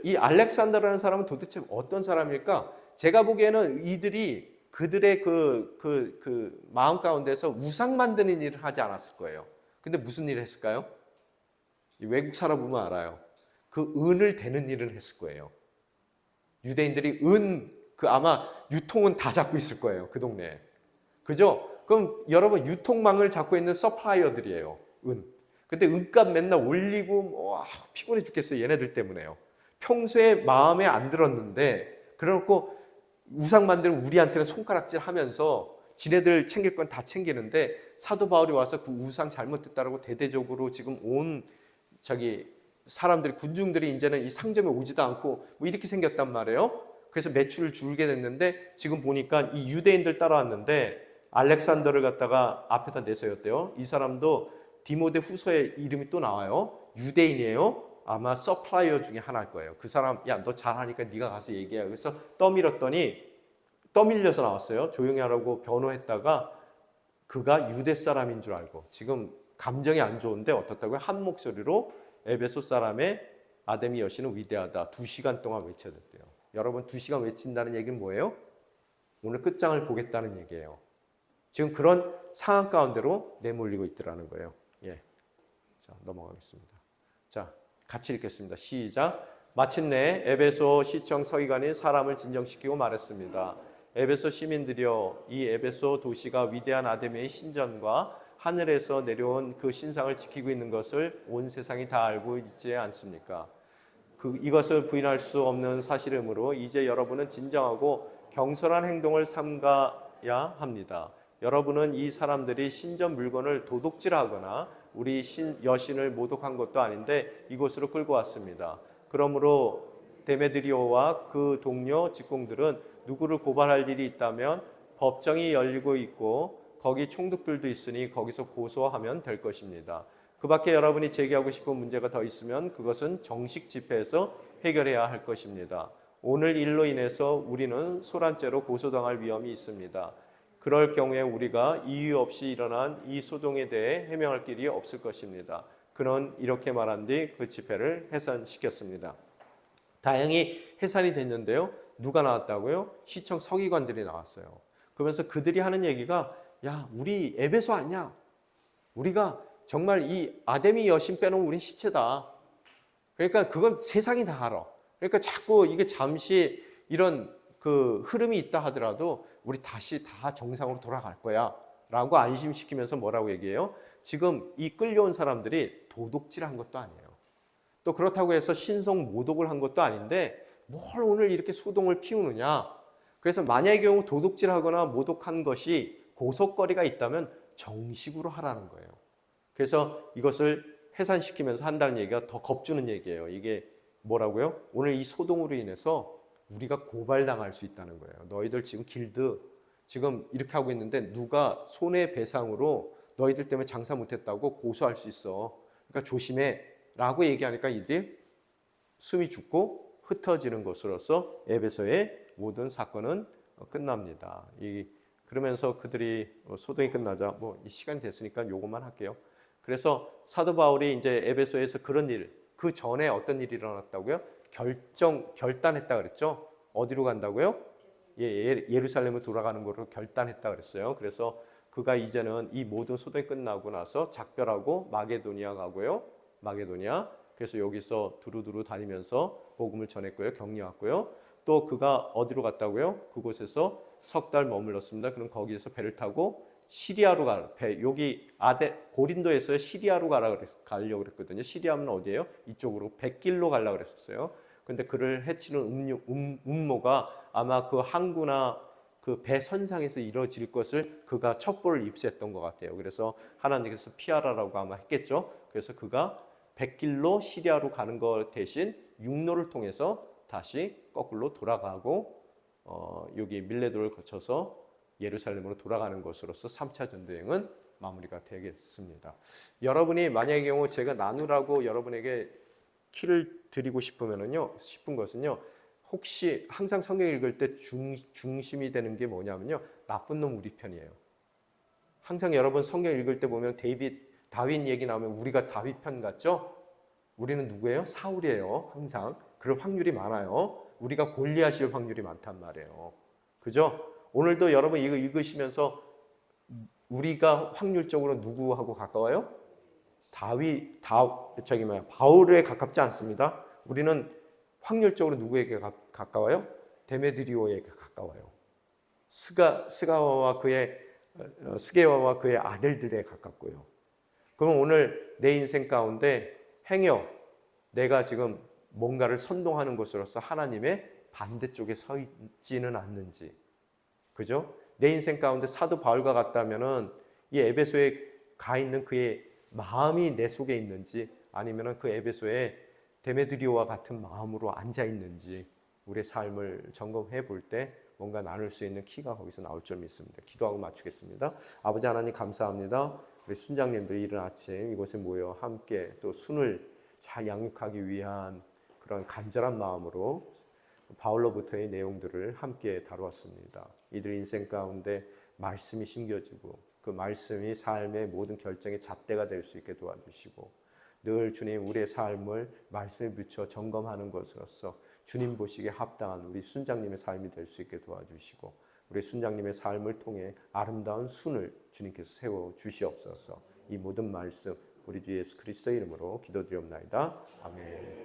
이 알렉산더라는 사람은 도대체 어떤 사람일까? 제가 보기에는 이들이 그들의 그 마음 가운데서 우상 만드는 일을 하지 않았을 거예요. 근데 무슨 일을 했을까요? 외국 살아보면 알아요. 그 은을 대는 일을 했을 거예요. 유대인들이 아마 유통은 다 잡고 있을 거예요. 그 동네에. 그죠? 그럼 여러분 유통망을 잡고 있는 서플라이어들이에요. 근데 은값 맨날 올리고 피곤해 죽겠어요. 얘네들 때문에요. 평소에 마음에 안 들었는데 그래놓고 우상 만드는 우리한테는 손가락질 하면서 지네들 챙길 건 다 챙기는데 사도 바울이 와서 그 우상 잘못됐다라고 대대적으로 지금 온 사람들이 군중들이 이제는 이 상점에 오지도 않고 뭐 이렇게 생겼단 말이에요. 그래서 매출을 줄게 됐는데 지금 보니까 이 유대인들 따라왔는데 알렉산더를 갖다가 앞에다 내세웠대요. 이 사람도 디모데 후서에 이름이 또 나와요. 유대인이에요. 아마 서플라이어 중에 하나일 거예요. 그 사람 야 너 잘하니까 네가 가서 얘기해. 그래서 떠밀려서 나왔어요. 조용히 하라고 변호했다가 그가 유대 사람인 줄 알고 지금 감정이 안 좋은데 어떻다고요? 한 목소리로 에베소 사람의 아데미 여신은 위대하다. 2시간 동안 외쳐댔대요. 여러분 2시간 외친다는 얘기는 뭐예요? 오늘 끝장을 보겠다는 얘기예요. 지금 그런 상황 가운데로 내몰리고 있더라는 거예요. 예. 자, 넘어가겠습니다. 자, 같이 읽겠습니다. 시작. 마침내 에베소 시청 서기관이 사람을 진정시키고 말했습니다. 에베소 시민들이여, 이 에베소 도시가 위대한 아데미의 신전과 하늘에서 내려온 그 신상을 지키고 있는 것을 온 세상이 다 알고 있지 않습니까? 이것을 부인할 수 없는 사실이므로 이제 여러분은 진정하고 경솔한 행동을 삼가야 합니다. 여러분은 이 사람들이 신전 물건을 도둑질하거나 우리 여신을 모독한 것도 아닌데 이곳으로 끌고 왔습니다. 그러므로 데메드리오와 그 동료 직공들은 누구를 고발할 일이 있다면 법정이 열리고 있고 거기 총독들도 있으니 거기서 고소하면 될 것입니다. 그 밖에 여러분이 제기하고 싶은 문제가 더 있으면 그것은 정식 집회에서 해결해야 할 것입니다. 오늘 일로 인해서 우리는 소란죄로 고소당할 위험이 있습니다. 그럴 경우에 우리가 이유 없이 일어난 이 소동에 대해 해명할 길이 없을 것입니다. 그는 이렇게 말한 뒤 그 집회를 해산시켰습니다. 다행히 해산이 됐는데요. 누가 나왔다고요? 시청 서기관들이 나왔어요. 그러면서 그들이 하는 얘기가 야, 우리 에베소 아니냐? 우리가 정말 이 아데미 여신 빼놓으면 우린 시체다. 그러니까 그건 세상이 다 알아. 그러니까 자꾸 이게 잠시 이런 그 흐름이 있다 하더라도 우리 다시 다 정상으로 돌아갈 거야 라고 안심시키면서 뭐라고 얘기해요? 지금 이 끌려온 사람들이 도둑질한 것도 아니에요. 또 그렇다고 해서 신성 모독을 한 것도 아닌데 뭘 오늘 이렇게 소동을 피우느냐. 그래서 만약의 경우 도둑질하거나 모독한 것이 고속거리가 있다면 정식으로 하라는 거예요. 그래서 이것을 해산시키면서 한다는 얘기가 더 겁주는 얘기예요. 이게 뭐라고요? 오늘 이 소동으로 인해서 우리가 고발당할 수 있다는 거예요. 너희들 지금 길드 지금 이렇게 하고 있는데 누가 손해배상으로 너희들 때문에 장사 못했다고 고소할 수 있어. 그러니까 조심해 라고 얘기하니까 이들이 숨이 죽고 흩어지는 것으로서 에베소의 모든 사건은 끝납니다. 그러면서 그들이 소동이 끝나자 이 시간이 됐으니까 요것만 할게요. 그래서 사도 바울이 이제 에베소에서 그런 일, 그 전에 어떤 일이 일어났다고요? 결단했다 그랬죠? 어디로 간다고요? 예루살렘으로 돌아가는 걸로 결단했다 그랬어요. 그래서 그가 이제는 이 모든 소동이 끝나고 나서 작별하고 마게도니아 가고요. 마게도니아. 그래서 여기서 두루두루 다니면서 복음을 전했고요. 격려했고요. 또 그가 어디로 갔다고요? 그곳에서 석 달 머물렀습니다. 그럼 거기에서 배를 타고 시리아로 여기 고린도에서 시리아로 가려고 그랬거든요. 시리아는 어디예요? 이쪽으로 100길로 가려고 그랬었어요. 근데 그를 해치는 음모가 아마 그 항구나 그 배 선상에서 이루어질 것을 그가 첩보를 입수했던 것 같아요. 그래서 하나님께서 피하라라고 아마 했겠죠. 그래서 그가 100길로 시리아로 가는 것 대신 육로를 통해서 다시 거꾸로 돌아가고 여기 밀레도를 거쳐서 예루살렘으로 돌아가는 것으로서 3차 전도여행은 마무리가 되겠습니다. 여러분이 만약의 경우 제가 나누라고 여러분에게 키를 드리고 싶은 것은요. 혹시 항상 성경 읽을 때 중심이 되는 게 뭐냐면요. 나쁜 놈 우리 편이에요. 항상 여러분 성경 읽을 때 보면 다윗 얘기 나오면 우리가 다윗 편 같죠? 우리는 누구예요? 사울이에요. 항상. 그럴 확률이 많아요. 우리가 골리앗일 확률이 많단 말이에요. 그죠? 오늘도 여러분 이거 읽으시면서 우리가 확률적으로 누구하고 가까워요? 바울에 가깝지 않습니다. 우리는 확률적으로 누구에게 가까워요? 데메드리오에게 가까워요. 스게와와 그의 아들들에 가깝고요. 그럼 오늘 내 인생 가운데 행여 내가 지금 뭔가를 선동하는 것으로서 하나님의 반대쪽에 서 있지는 않는지, 그죠? 내 인생 가운데 사도 바울과 같다면은 이 에베소에 가 있는 그의 마음이 내 속에 있는지, 아니면은 그 에베소에 데메드리오와 같은 마음으로 앉아 있는지 우리의 삶을 점검해 볼 때 뭔가 나눌 수 있는 키가 거기서 나올 줄 믿습니다. 기도하고 마치겠습니다. 아버지 하나님 감사합니다. 우리 순장님들이 이른 아침 이곳에 모여 함께 또 순을 잘 양육하기 위한 그런 간절한 마음으로 바울로부터의 내용들을 함께 다루었습니다. 이들 인생 가운데 말씀이 심겨지고 그 말씀이 삶의 모든 결정의 잣대가 될 수 있게 도와주시고, 늘 주님 우리의 삶을 말씀에 비춰 점검하는 것으로서 주님 보시기에 합당한 우리 순장님의 삶이 될 수 있게 도와주시고, 우리 순장님의 삶을 통해 아름다운 순을 주님께서 세워 주시옵소서. 이 모든 말씀 우리 주 예수 그리스도의 이름으로 기도드리옵나이다. 아멘.